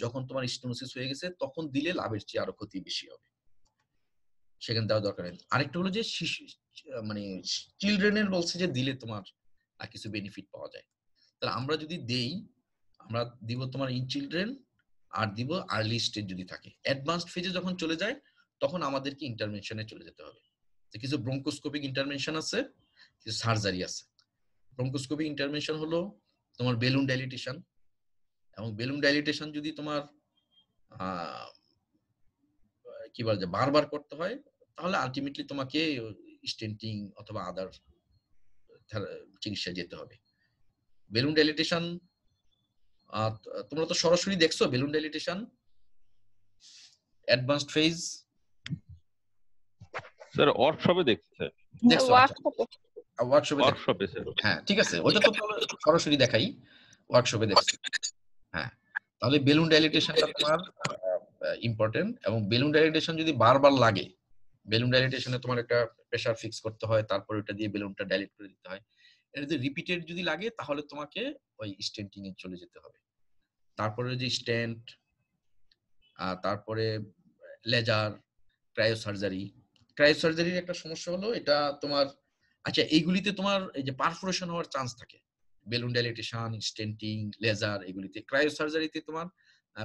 যখন তোমার স্টেনোসিস হয়ে গেছে, তখন দিলে লাভের চেয়ে আরো ক্ষতি বেশি হবে, সেখানে দেওয়া দরকার নেই। আরেকটা হলো যে শিশু মানে চিলড্রেনের বলছে যে দিলে তোমার কিছু বেনিফিট পাওয়া যায়। তাহলে আমরা যদি দেই, আমরা দিব তোমার ইন চিলড্রেন আর দিব আর্লি স্টেজ যদি থাকে। অ্যাডভান্সড ফেজে যখন চলে যায় তখন আমাদেরকে ইন্টারভেনশনে চলে যেতে হবে। কিছু ব্রঙ্কোস্কোপিক ইন্টারভেনশন আছে, কিছু সার্জারি আছে। ব্রঙ্কোস্কোপিক ইন্টারভেনশন হলো তোমার বেলুন ডাইলিটেশন, এবং বেলুন ডাইলিটেশন যদি তোমার কি বলা যায় বারবার করতে হয় তাহলে আলটিমেটলি তোমাকে স্টেন্টিং অথবা আদার চিকিৎসা যেতে হবে। বেলুন ডাইলিটেশন তোমরা তো সরাসরি দেখছো বেলুন ডাইলিটেশন অ্যাডভান্সড ফেজ? স্যার ওয়ার্কশপে দেখছি স্যার। দেখছো? ওয়ার্কশপে স্যার। হ্যাঁ ঠিক আছে, ওটা তো সরাসরি দেখাই, ওয়ার্কশপে দেখছি। হ্যাঁ, তাহলে বেলুন ডাইলিটেশনটা তোমার ইম্পর্টেন্ট, এবং বেলুন ডাইলিটেশন যদি বারবার লাগে, বেলুন ডাইলিটেশনে তোমার একটা প্রেসার ফিক্স করতে হয়, তারপর ওটা দিয়ে বেলুনটা ডাইলেট করে দিতে হয়। এটা যদি রিপিটেড যদি লাগে তাহলে তোমাকে ওই স্টেন্টিং এ চলে যেতে হবে। তারপরে যে স্টেন্ট, তারপরে লেজার, ক্রায়োসার্জারি। ক্রায়োসার্জারির একটা সমস্যা হলো এটা তোমার আচ্ছা এইগুলিতে তোমার এই যে পারফোরেশন হওয়ার চান্স থাকে। বেলুন ডাইলিটেশন, স্টেন্টিং, লেজার এগুলিতে। ক্রায়োসার্জারিতে তোমার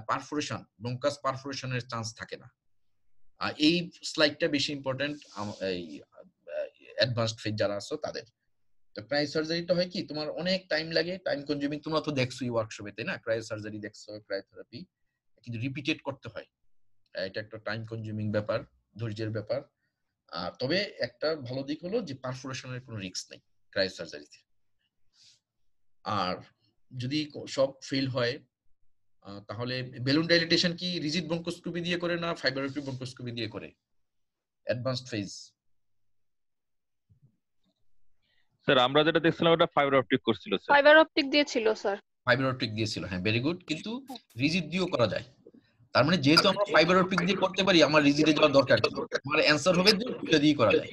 পারফোরেশন, ব্রঙ্কাস পারফোরেশনের চান্স থাকে না। আর এই স্লাইডটা বেশি ইম্পর্টেন্ট এই অ্যাডভান্সড ফেজ যারা আছো তাদের। তো ক্রায়োসার্জারিটা হয় কি তোমার অনেক টাইম লাগে, টাইম কনজিউমিং। তোমরা তো দেখছোই ওয়ার্কশপে, তাই না? ক্রায়োসার্জারি দেখছো, ক্রায়োথেরাপি, কিন্তু রিপিটেড করতে হয়। এটা একটা টাইম কনজিউমিং ব্যাপার, ধৈর্যের ব্যাপার। তবে একটা ভালো দিক হলো যে পারফোরেশনের কোনো রিস্ক নেই ক্রায়োসার্জারিতে। আর যদি সব ফেল হয় তাহলে বেলুন ডাইলিটেশন কি রিজিড ব্রঙ্কোস্কোপি দিয়ে করে না ফাইবার অপটিক ব্রঙ্কোস্কোপি দিয়ে করে অ্যাডভান্সড ফেজ? স্যার আমরা যেটা দেখছিলাম ওটা ফাইবার অপটিক করছিল স্যার। ফাইবার অপটিক দিয়েছিল স্যার। ফাইবার অপটিক দিয়েছিল, হ্যাঁ ভেরি গুড। কিন্তু রিজিড দিয়েও করা যায়। তার মানে যেহেতু আমরা ফাইবার অপটিক দিয়ে করতে পারি, আমার রিজিডে যাওয়ার দরকার কি? আমার অ্যানসার হবে যে দুটো দিয়ে করা যায়।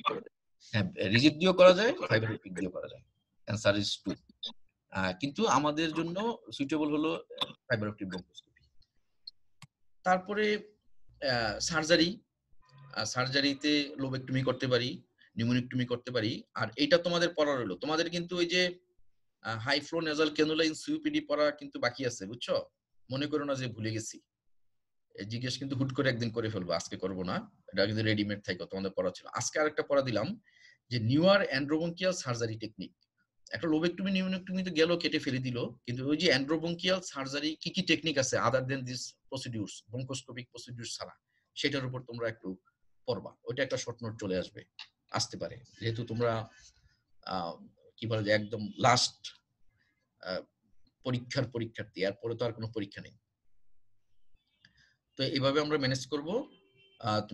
হ্যাঁ, রিজিড দিয়েও করা যায়, ফাইবার অপটিক দিয়েও করা যায়। Answer is 2। কিন্তু আমাদের জন্য সুইটেবল হলো ফাইবার অপটিক ব্রঙ্কোস্কোপি। তারপরে সার্জারি, সার্জারিতে লোবেক্টমি করতে পারি, নিউমোনিকটমি করতে পারি। আর এটা তোমাদের পড়া রইলো। তোমাদের কিন্তু ওই যে high flow nasal cannula in COPD পড়া কিন্তু বাকি আছে, বুঝছো? মনে করো না যে ভুলে গেছি। জিজ্ঞেস কিন্তু হুট করে একদিন করে ফেলবো, আজকে করব না। এটা কিন্তু রেডিমেড থাকো, তোমাদের পড়া ছিল। আজকে আরেকটা পড়া দিলাম যে নিউয়ার অ্যান্ড্রোবঙ্কিয়াল সার্জারি টেকনিক। একটা লোবেক্টমি নিউমোনিকটমি তো গেল, কেটে ফেলে দিল, কিন্তু ওই যে অ্যান্ড্রোবঙ্কিয়াল সার্জারি কি কি টেকনিক আছে আদার দেন দিস প্রসিডিউরস, ব্রঙ্কোস্কোপিক প্রসিডিউরস ছাড়া, সেটার উপর তোমরা একটু পড়বা। ওইটা একটা শর্ট নোট চলে আসতে পারে, যেহেতু তোমরা কি বলে যে একদম লাস্ট পরীক্ষার্থী, এরপরে তো আর কোনো পরীক্ষা নেই। তো এইভাবে আমরা ম্যানেজ করব।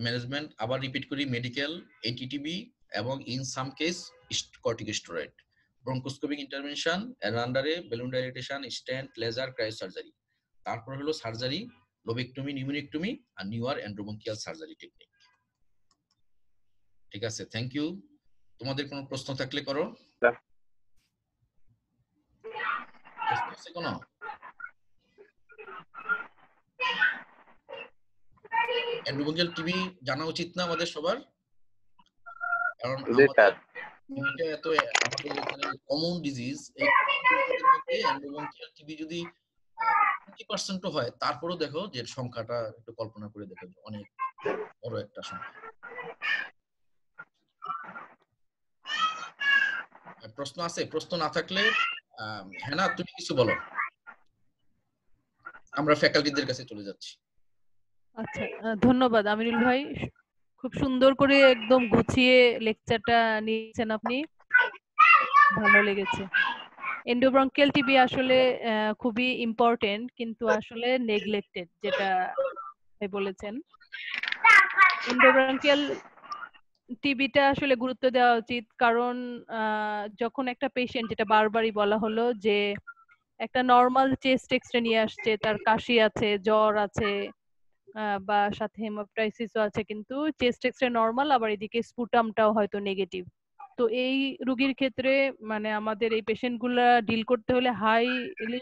ম্যানেজমেন্ট আবার রিপিট করি, মেডিকেল, এটিটিবি এবং in some case corticosteroid, bronchoscopic intervention, এর আন্ডারে balloon dilatation, stent, laser, cryosurgery. তারপর হলো সার্জারি, লোবেক্টমি, নিউমোনিকটমি আর নিউয়ার অ্যান্ড্রোবঙ্কিয়াল সার্জারি টেকনিক। ঠিক আছে, থ্যাংক ইউ। তোমাদের কোনো প্রশ্ন থাকলে করো। প্রশ্ন আছে কোনো? অ্যান্ড্রোবঙ্কিয়াল টিবি জানা উচিত না আমাদের সবার? কারণ এটা এত আমাদের এখানে কমন ডিজিজ। এই মধ্যে অ্যান্ড্রোবঙ্কিয়াল টিবি যদি 20% হয়, তারপরেও দেখো যে সংখ্যাটা একটু কল্পনা করে দেখো, অনেক বড় একটা সংখ্যা। প্রশ্ন আছে? প্রশ্ন না থাকলে হ্যাঁ না তুমি কিছু বলো, আমরা ফ্যাকাল্টিদের কাছে চলে যাচ্ছি। আচ্ছা, ধন্যবাদ আমিনুল ভাই। খুব সুন্দর করে একদম গুছিয়ে লেকচারটা নিয়েছেন আপনি, ভালো লেগেছে। এন্ডোব্রঙ্কিয়াল টিবি আসলে খুবই ইম্পর্টেন্ট, কিন্তু আসলে নেগলেক্টেড, যেটা বলেছেন। এন্ডোব্রঙ্কিয়াল টিবিটা আসলে গুরুত্ব দেওয়া উচিত, কারণ যখন একটা পেশেন্ট, যেটা বারবারই বলা হলো, যে একটা নর্মাল চেস্ট এক্সরে নিয়ে আসছে, তার কাশি আছে, জ্বর আছে, বা সাথে হেমাপটাইসিসও আছে, কিন্তু চেস্ট এক্সরে নরমাল, আবার এদিকে স্পুটামটাও হয়তো নেগেটিভ। তো এই রোগীর ক্ষেত্রে মানে আমাদের এই পেশেন্ট গুলা ডিল করতে হলে হাইলি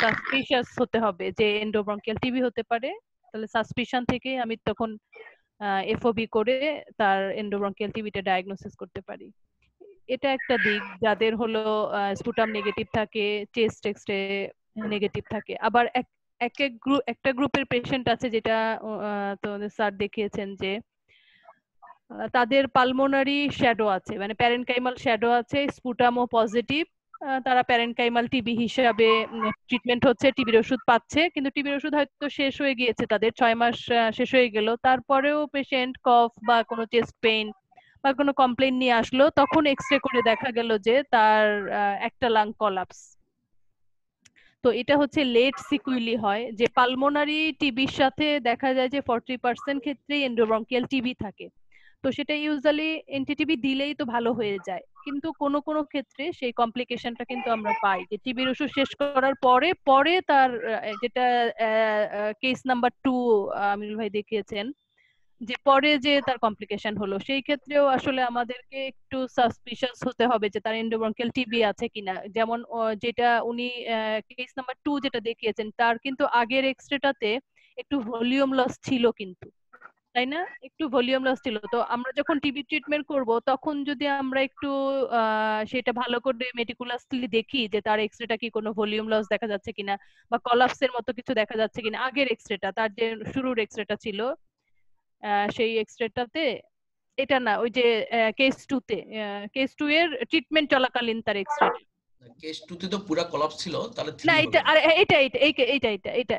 সাসপিশিয়াস হতে হবে যে এন্ডোব্রঙ্কিয়াল টিবি হতে পারে। তাহলে সাসপিশন থেকে আমি তখন এফওবি করে তার এন্ডোব্রঙ্কিয়াল টিবিটা ডায়াগনোসিস করতে পারি। এটা একটা দিক, যাদের হলো স্পুটাম নেগেটিভ থাকে, চেস্ট এক্সরে নেগেটিভ থাকে। আবার একটা গ্রুপের পেশেন্ট আছে, যেটা তোমাদের স্যার দেখিয়েছেন, যে তাদের পালমোনারি শ্যাডো আছে, মানে প্যারেনকাইমাল শ্যাডো আছে, স্পুটামও পজিটিভ, তারা প্যারেনকাইমাল টিবি হিসাবে ট্রিটমেন্ট হচ্ছে, টিবির ওষুধ পাচ্ছে, কিন্তু টিবির ওষুধ হয়তো শেষ হয়ে গিয়েছে, তাদের 6 মাস শেষ হয়ে গেল, তারপরেও পেশেন্ট কফ বা কোনো চেস্ট পেইন বা কোনো কমপ্লেইন নিয়ে আসলো, তখন এক্সরে করে দেখা গেল যে তার একটা লাং কলাপস। তো এটা হচ্ছে লেট সিকুইলি হয়, যে পালমোনারি টিবির সাথে দেখা যায় যে 40% ক্ষেত্রেই এন্ডোব্রঙ্কিয়াল টিবি থাকে। তো সেটা ইউজুয়ালি এনটিটিবি দিলেই তো ভালো হয়ে যায়, কিন্তু কোনো কোনো ক্ষেত্রে সেই কমপ্লিকেশনটা কিন্তু আমরা পাই, যে টিবির ওষুধ শেষ করার পরে পরে তার যেটা কেস নাম্বার 2 আমিনুল ভাই দেখিয়েছেন, যে পরে যে তার কমপ্লিকেশন হলো, সেই ক্ষেত্রেও আসলে আমাদেরকে একটু সাসপিশিয়াস হতে হবে যে তার এন্ডোব্রঙ্কিয়াল টিবি আছে কিনা। যেমন যেটা উনি কেস নাম্বার 2 যেটা দেখিয়েছেন, তার কিন্তু আগের এক্সরেটাতে একটু ভলিউম লস ছিল, কিন্তু তাই না, একটু ভলিউম লস ছিল। তো আমরা যখন টিবি ট্রিটমেন্ট করব, তখন যদি আমরা একটু সেটা ভালো করে মেটিকুলাসলি দেখি যে তার এক্সরেটা কি কোনো ভলিউম লস দেখা যাচ্ছে কিনা, বা কলাপসের মতো কিছু দেখা যাচ্ছে কিনা, আগের এক্সরেটা, তার যে শুরুর এক্সরেটা ছিল সেই এক্সরেটাতে, এটা না, ওই যে কেস 2 এর ট্রিটমেন্ট চলাকালীন তার এক্সরে, কেস 2 তে তো পুরো কলাপস ছিল, তাহলে 3 না হবে এটা, না। আর এটা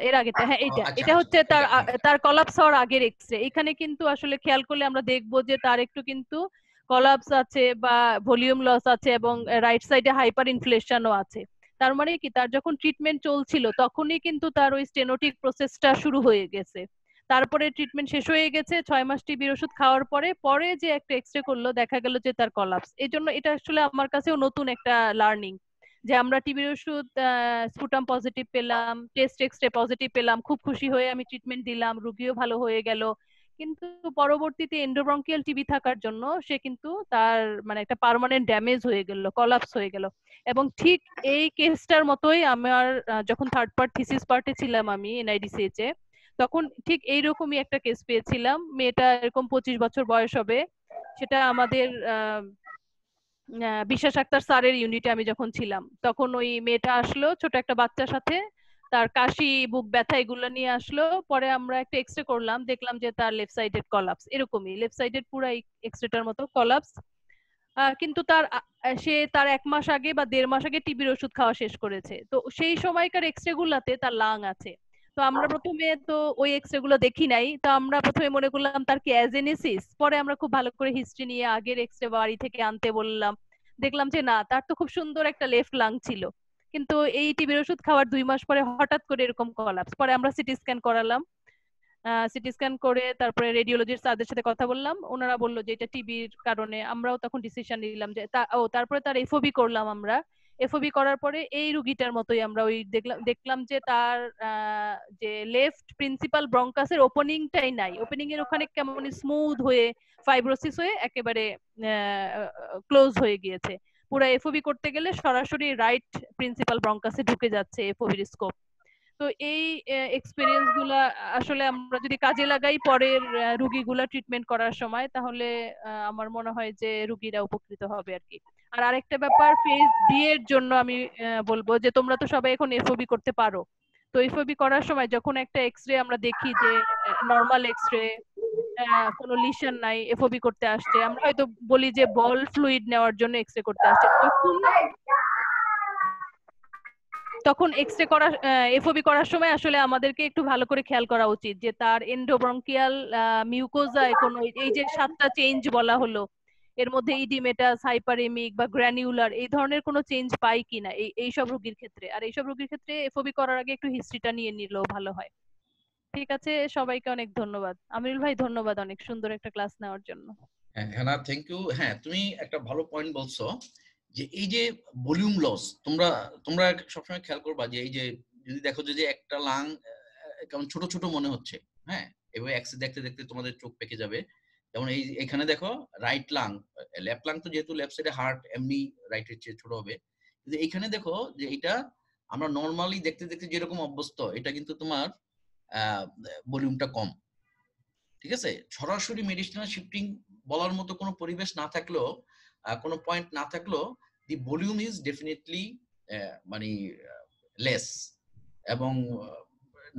এর আগেটা, হ্যাঁ ও, এটা আচ্ছা, এটা আচ্ছা, হচ্ছে তার ওকে, হ্যাঁ। তার কলাপস হওয়ার আগের এক্সরে। এখানে কিন্তু আসলে খেয়াল করলে আমরা দেখবো যে তার একটু কিন্তু কলাপস আছে বা ভলিউম লস আছে, এবং রাইট সাইডে হাইপার ইনফ্লেশনও আছে। তার মানে কি, তার যখন ট্রিটমেন্ট চলছিল তখনই কিন্তু তার ওই স্টেনোটিক প্রসেসটা শুরু হয়ে গেছে, তারপরে ট্রিটমেন্ট শেষ হয়ে গেছে, 6 মাস টিবির ওষুধ খাওয়ার পরে পরে যে একটা এক্সরে করলো, দেখা গেল যে তার কলাপস। এই জন্য এটা আসলে আমার কাছেও নতুন একটা লার্নিং, যে আমরা টিবির ওষুধ স্পুটাম পজিটিভ পেলাম, টেস্ট এক্সরে পজিটিভ পেলাম, খুব খুশি হয়ে আমি ট্রিটমেন্ট দিলাম, রোগীও ভালো হয়ে গেল, কিন্তু পরবর্তীতে এন্ডোব্রঙ্কিয়াল টিবি থাকার জন্য সে কিন্তু তার মানে একটা পার্মানেন্ট ড্যামেজ হয়ে গেল, কলাপস হয়ে গেল। এবং ঠিক এই কেসটার মতোই আমার যখন থার্ড পার্ট থিসিস পার্টে ছিলাম আমি এনআইডিসিএইচ এ, তখন ঠিক এইরকমই একটা কেস পেয়েছিলাম। মেয়েটা এরকম 25 বছর বয়স হবে, সেটা আমাদের বিশ্বাস আক্তার স্যারের ইউনিটে আমি যখন ছিলাম, তখন ওই মেয়েটা আসলো ছোট একটা বাচ্চার সাথে, তার কাশি, বুক ব্যথা এগুলো নিয়ে আসলো। পরে আমরা একটা এক্সরে করলাম, দেখলাম যে তার লেফট সাইডেড কলাপস, এরকমই লেফট সাইডেড পুরো এক্সরেটার মতো কলাপস। কিন্তু সে তার 1 মাস আগে বা 1.5 মাস আগে টিবির ওষুধ খাওয়া শেষ করেছে। তো সেই সময়কার এক্সরে গুলাতে তার লাং আছে। তো আমরা প্রথমে তো ওই এক্সরে গুলো দেখি নাই, তো আমরা প্রথমে মনে করলাম তার কি অ্যাজেনেসিস। পরে আমরা খুব ভালো করে হিস্ট্রি নিয়ে আগের এক্সরে বাড়ি থেকে আনতে বললাম, দেখলাম যে না, তার তো খুব সুন্দর একটা লেফট লাং ছিল, কিন্তু এই টিবির ওষুধ খাওয়ার 2 মাস পরে হঠাৎ করে এরকম কলাপস। পরে আমরা সিটি স্ক্যান করালাম, সিটি স্ক্যান করে তারপরে রেডিওলজিস্ট স্যারদের সাথে কথা বললাম, ওনারা বললো যে এটা টিবির কারণে। আমরাও তখন ডিসিশন নিলাম যে তারপরে তার এফওবি করলাম আমরা। এফওবি করার পরে এই রুগীটার মতোই আমরা ওই দেখলাম যে তার যে লেফট প্রিন্সিপাল ব্রঙ্কাসের ওপেনিংটাই নাই, ওপেনিং এর ওখানে কেমন স্মুথ হয়ে ফাইব্রোসিস হয়ে একেবারে ক্লোজ হয়ে গিয়েছে। পুরো এফওবি করতে গেলে সরাসরি রাইট প্রিন্সিপাল ব্রঙ্কাসে ঢুকে যাচ্ছে এফওবির স্কোপ। তো এই এক্সপেরিয়েন্স গুলা আসলে আমরা যদি কাজে লাগাই পরের রুগীগুলা ট্রিটমেন্ট করার সময়, তাহলে আমার মনে হয় যে রুগীরা উপকৃত হবে আর কি। আর আরেকটা ব্যাপার, ফেজ ডি এর জন্য আমি বলবো যে তোমরা তো সবাই এখন এফওবি করতে পারো। তো এফওবি করার সময় যখন একটা এক্সরে আমরা দেখি যে নরমাল এক্সরে, কোনো লিশন নাই, এফওবি করতে আসছে, আমরা হয়তো বলি যে বল ফ্লুইড নেওয়ার জন্য এক্সরে করতে আসছে, তখন এক্সরে করা এফওবি করার সময় আসলে আমাদেরকে একটু ভালো করে খেয়াল করা উচিত যে তার এন্ডোব্রঙ্কিয়াল মিউকোজা কোনো এই যে 7টা চেঞ্জ বলা হলো, এর মধ্যে ইডিমেটাস, হাইপারেমিক বা গ্র্যানিউলার এই ধরনের কোনো চেঞ্জ পাই কিনা এই সব রোগীর ক্ষেত্রে। আর এইসব রোগীর ক্ষেত্রে এফওবি করার আগে একটু হিস্ট্রিটা নিয়ে নিলেও ভালো হয়। ঠিক আছে, সবাইকে অনেক ধন্যবাদ। আমিরুল ভাই ধন্যবাদ অনেক সুন্দর একটা ক্লাস নেওয়ার জন্য। হ্যাঁ হ্যাঁ থ্যাংক ইউ। হ্যাঁ তুমি একটা ভালো পয়েন্ট বলছো যে এই যে ভলিউম লস, তোমরা তোমরা সবসময় খেয়াল করবা যে এই যে যদি দেখো যে একটা লাং কেমন ছোট ছোট মনে হচ্ছে, হ্যাঁ এভাবে এক্সে দেখতে দেখতে তোমাদের চোখ পেকে যাবে। যেমন এই এখানে দেখো রাইট লাং, লেফট লাং তো যেহেতু লেফট সাইডে হার্ট এমনি রাইটের চেয়ে ছোট হবে, কিন্তু এইখানে দেখো যে এটা আমরা নর্মালি দেখতে দেখতে যেরকম অভ্যস্ত, এটা কিন্তু তোমার ভলিউমটা কম। ঠিক আছে, সরাসরি মেডিসিনাল শিফটিং বলার মতো কোনো পরিবেশ না থাকলেও, কোনো পয়েন্ট না থাকলেও, দি ভলিউম ইজ ডেফিনেটলি মানে লেস, এবং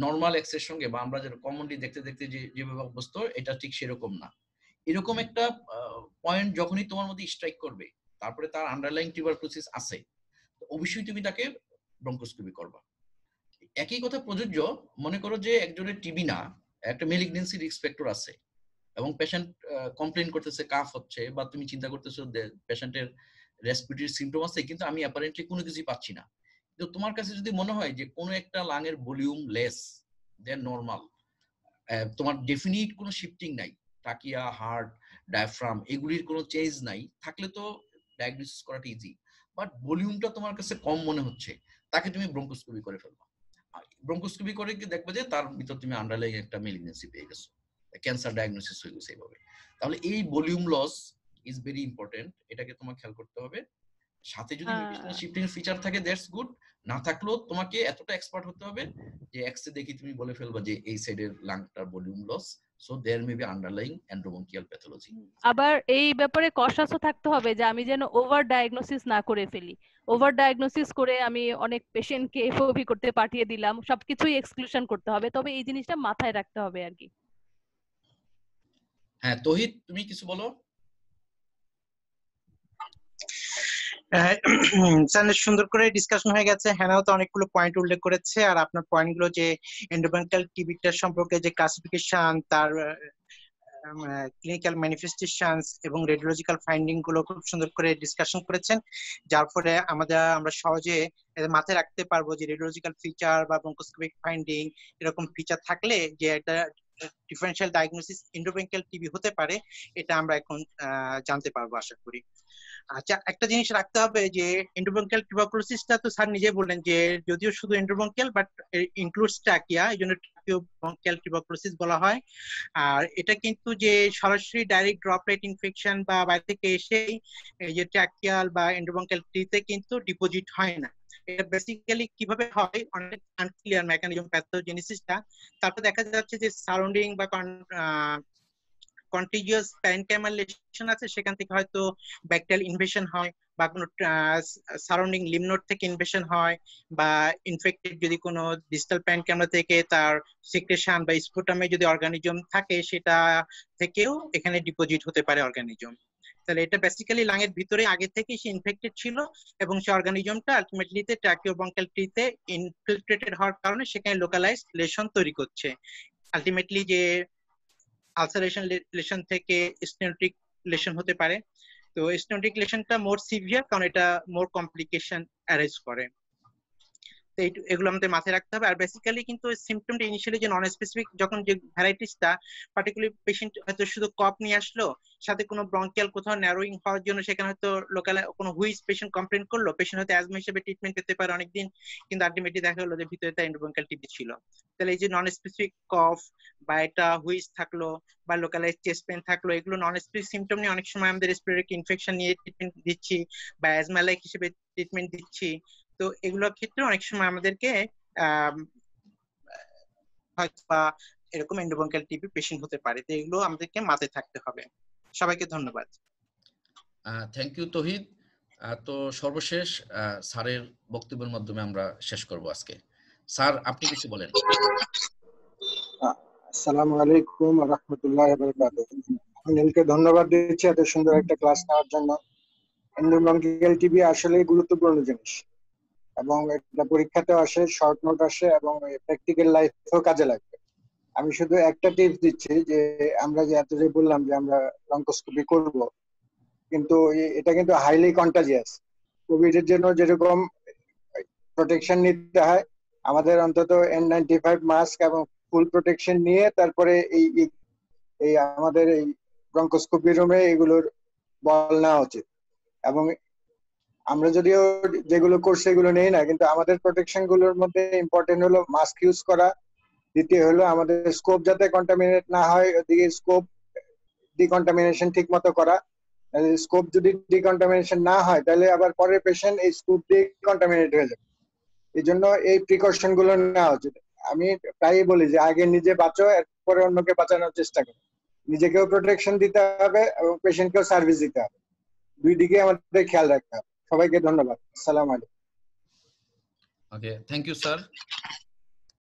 নর্মাল এক্সের সঙ্গে বা আমরা যেটা কমনলি দেখতে দেখতে যেভাবে অভ্যস্ত এটা ঠিক সেরকম না। এরকম একটা পয়েন্ট যখনই তোমার মধ্যে স্ট্রাইক করবে, তারপরে তার আন্ডারলাইং টিউবারকুলোসিস আছে, অবশ্যই তুমি তাকে ব্রঙ্কোস্কোপি করবা। একই কথা প্রযোজ্য, মনে করো যে একজনের টিবি না, একটা মেলিগনেন্সি রিস্ক ফ্যাক্টর আছে এবং পেশেন্ট কমপ্লেইন করতেছে কাফ হচ্ছে, বা তুমি চিন্তা করতেছো পেশেন্টের রেসপিরেটরি সিম্পটম আছে কিন্তু আমি অ্যাপারেন্টলি কোনো কিছুই পাচ্ছি না, কিন্তু তোমার কাছে যদি মনে হয় যে কোনো একটা লাংয়ের ভলিউম লেস দেন নরমাল, তোমার ডেফিনিট কোনো শিফটিং নাই, টাকিয়া হার্ট ডায়াফ্রাম এগুলির কোনো চেঞ্জ নাই, থাকলে তো ডায়াগনোসিস করাটা ইজি। বাট ভলিউমটা তোমার কাছে কম মনে হচ্ছে, তাকে তুমি ব্রঙ্কোস্কোপি করে ফেলবা। ব্রঙ্কোস্কোপি করে কি দেখবে যে তার ভিতর তুমি আন্ডারলাইং একটা মেলিগনেন্সি পেয়ে গেছো, ক্যান্সার ডায়াগনোসিস হয়ে গেছে এইভাবে। তাহলে এই volume loss is very important, এটাকে তোমার খেয়াল করতে হবে। সাথে যদি মেডিসিনাল শিফটিং ফিচার থাকে দ্যাটস গুড, না থাকলেও তোমাকে এতটা এক্সপার্ট হতে হবে যে এক্সরে দেখি তুমি বলে ফেলবা যে এই সাইডের লাংটার volume loss, so there may be underlying endobronchial pathology. আবার এই ব্যাপারে কশাসও থাকতে হবে যে আমি যেন ওভার ডায়াগনোসিস না করে ফেলি। ওভার ডায়াগনোসিস করে আমি অনেক পেশেন্টকে এফওবি করতে পাঠিয়ে দিলাম, সবকিছুই এক্সক্লুশন করতে হবে, তবে এই জিনিসটা মাথায় রাখতে হবে আর কি। হ্যাঁ তৌহিদ তুমি কিছু বলো। স্যার সুন্দর করে ডিসকাশন হয়ে গেছে, হ্যানাও তো অনেকগুলো পয়েন্ট উল্লেখ করেছে, আর আপনার পয়েন্টগুলো যে এন্ডোব্রঙ্কিয়াল টিবিটার সম্পর্কে যে ক্লাসিফিকেশন, তার ক্লিনিক্যাল ম্যানিফেস্টেশনস এবং রেডিওলজিক্যাল ফাইন্ডিং গুলো খুব সুন্দর করে ডিসকাশন করেছেন, যার ফলে আমরা সহজে মাথায় রাখতে পারবো যে রেডিওলজিক্যাল ফিচার বা ব্রঙ্কোস্কোপিক ফাইন্ডিং এরকম ফিচার থাকলে যে একটা ডিফারেনশিয়াল ডায়াগনোসিস এন্ডোব্রঙ্কিয়াল টিবি হতে পারে, এটা আমরা এখন জানতে পারবো আশা করি। আচ্ছা, একটা জিনিস রাখতে হবে যে এন্ডোব্রঙ্কিয়াল টিউবারকুলোসিসটা তো স্যার নিজে বললেন যে যদিও শুধু এন্ডোব্রঙ্কিয়াল বাট ইনক্লুডস ট্রাকিয়া, এই জন্য ট্রাকিওব্রঙ্কিয়াল টিউবারকুলোসিস বলা হয়। আর এটা কিন্তু যে সরাসরি ডাইরেক্ট ড্রপলেট ইনফেকশন বা বাইরে থেকে এসেই এই যে ট্রাকিয়াল বা এন্ডোব্রঙ্কিয়াল টিতে কিন্তু ডিপোজিট হয় না। এটা বেসিক্যালি কিভাবে হয়, অনেক আনক্লিয়ার মেকানিজম প্যাথোজেনেসিসটা। তারপর দেখা যাচ্ছে যে সারাউন্ডিং বা কন্টিজিয়াস প্যারেনকাইমাল লেশন আছে, সেখান থেকে হয়তো ব্যাকটেরিয়াল ইনভেশন হয়, বা কোনো সারাউন্ডিং লিম্ফ নোড থেকে ইনভেশন হয়, বা ইনফেক্টেড যদি কোনো ডিস্টাল প্যারেনকাইমা থেকে তার সিক্রেশন বা স্পুটামে যদি অর্গানিজম থাকে, সেটা থেকেও এখানে ডিপোজিট হতে পারে অর্গানিজম। তাহলে এটা বেসিক্যালি লাংয়ের ভিতরে আগে থেকে সে ইনফেক্টেড ছিল এবং সেই অর্গানিজমটা আলটিমেটলিতে ট্রাকিওব্রঙ্কিয়াল টিতে ইনফিলট্রেটেড হওয়ার কারণে সেখানে লোকালাইজড লেশন তৈরি করছে। আলটিমেটলি যে আলসারেশন লেশন থেকে স্টেনোটিক লেশন হতে পারে। তো স্টেনোটিক লেশনটা মোর সিভিয়ার, কারণ এটা মোর কমপ্লিকেশন অ্যারাইজ করে। তো এগুলো আমাদের মাথায় রাখতে হবে। আর বেসিক্যালি কিন্তু সিমটমটা ইনিশিয়ালি যে নন স্পেসিফিক, যখন যে ভ্যারাইটিসটা পার্টিকুলারলি পেশেন্ট হয়তো শুধু কফ নিয়ে আসলো, সাথে কোনো ব্রঙ্কিয়াল কোথাও ন্যারোইং হওয়ার জন্য সেখানে হয়তো লোকাল কোনো হুইজ পেশেন্ট কমপ্লেন করলো, পেশেন্ট হয়তো অ্যাজমা হিসেবে ট্রিটমেন্ট পেতে পারে অনেকদিন, কিন্তু আলটিমেটলি দেখা গেলো যে ভিতরে তার এন্ডোব্রঙ্কিয়াল টিবি ছিল। তাহলে এই যে নন স্পেসিফিক কফ বা এটা হুইজ থাকলো বা লোকালাইজ চেস্ট পেন থাকলো, এগুলো নন স্পেসিফিক সিমটম নিয়ে অনেক সময় আমাদের রেসপিরেটরি ইনফেকশন নিয়ে ট্রিটমেন্ট দিচ্ছি বা অ্যাজমা লাইক হিসেবে ট্রিটমেন্ট দিচ্ছি। তো এগুলোর ক্ষেত্রে অনেক সময় আমাদেরকে হয়তো বা এরকম এন্ডোব্রঙ্কিয়াল টিবি পেশেন্ট হতে পারে। তো এগুলো আমাদেরকে মাথায় থাকতে হবে। সবাইকে ধন্যবাদ। থ্যাংক ইউ তৌহিদ। তো সর্বশেষ স্যারের বক্তব্যের মাধ্যমে আমরা শেষ করব আজকে। স্যার আপনি কিছু বলেন। আসসালামু আলাইকুম ওয়া রাহমাতুল্লাহি ওয়া বারাকাতুহু। অনিলকে ধন্যবাদ দিচ্ছি এত সুন্দর একটা ক্লাস নেওয়ার জন্য। এন্ডোব্রঙ্কিয়াল টিবি আসলে গুরুত্বপূর্ণ জিনিস এবং এটা পরীক্ষাতেও আসে, শর্ট নোট আসে এবং প্র্যাকটিক্যাল লাইফেও কাজে লাগবে। আমি শুধু একটা টিপস দিচ্ছি যে আমরা যে এত যে বললাম যে আমরা ব্রঙ্কোস্কোপি করব, কিন্তু এটা কিন্তু হাইলি কন্টাজিয়াস। কোভিড এর জন্য যেরকম প্রোটেকশন নিতে হয়, আমাদের অন্তত N95 মাস্ক এবং ফুল প্রোটেকশন নিয়ে তারপরে এই আমাদের এই ব্রঙ্কোস্কোপি রুমে এগুলোর বল নেওয়া উচিত। এবং আমরা যদিও যেগুলো করছি এগুলো নেই না, কিন্তু আমাদের প্রোটেকশন গুলোর মধ্যে ইম্পর্টেন্ট হলো মাস্ক ইউজ করা, দ্বিতীয় হলো আমাদের স্কোপ যাতে কন্টামিনেট না হয়, ওদিকে স্কোপ ডিকন্টামিনেশন ঠিক মতো করা। স্কোপ যদি ডিকন্টামিনেশন না হয় তাহলে আবার পরের পেশেন্ট এই স্কোপ দিয়ে কন্টামিনেট হয়ে যাবে। এই জন্য এই প্রিকশন গুলো নেওয়া উচিত। আমি প্রায়ই বলি যে আগে নিজে বাঁচো, এরপরে অন্যকে বাঁচানোর চেষ্টা করো। নিজেকেও প্রোটেকশন দিতে হবে এবং পেশেন্টকেও সার্ভিস দিতে হবে, দুই দিকে আমাদের খেয়াল রাখতে হবে। সবাইকে ধন্যবাদ। আসসালামু আলাইকুম। ওকে, থ্যাংক ইউ স্যার।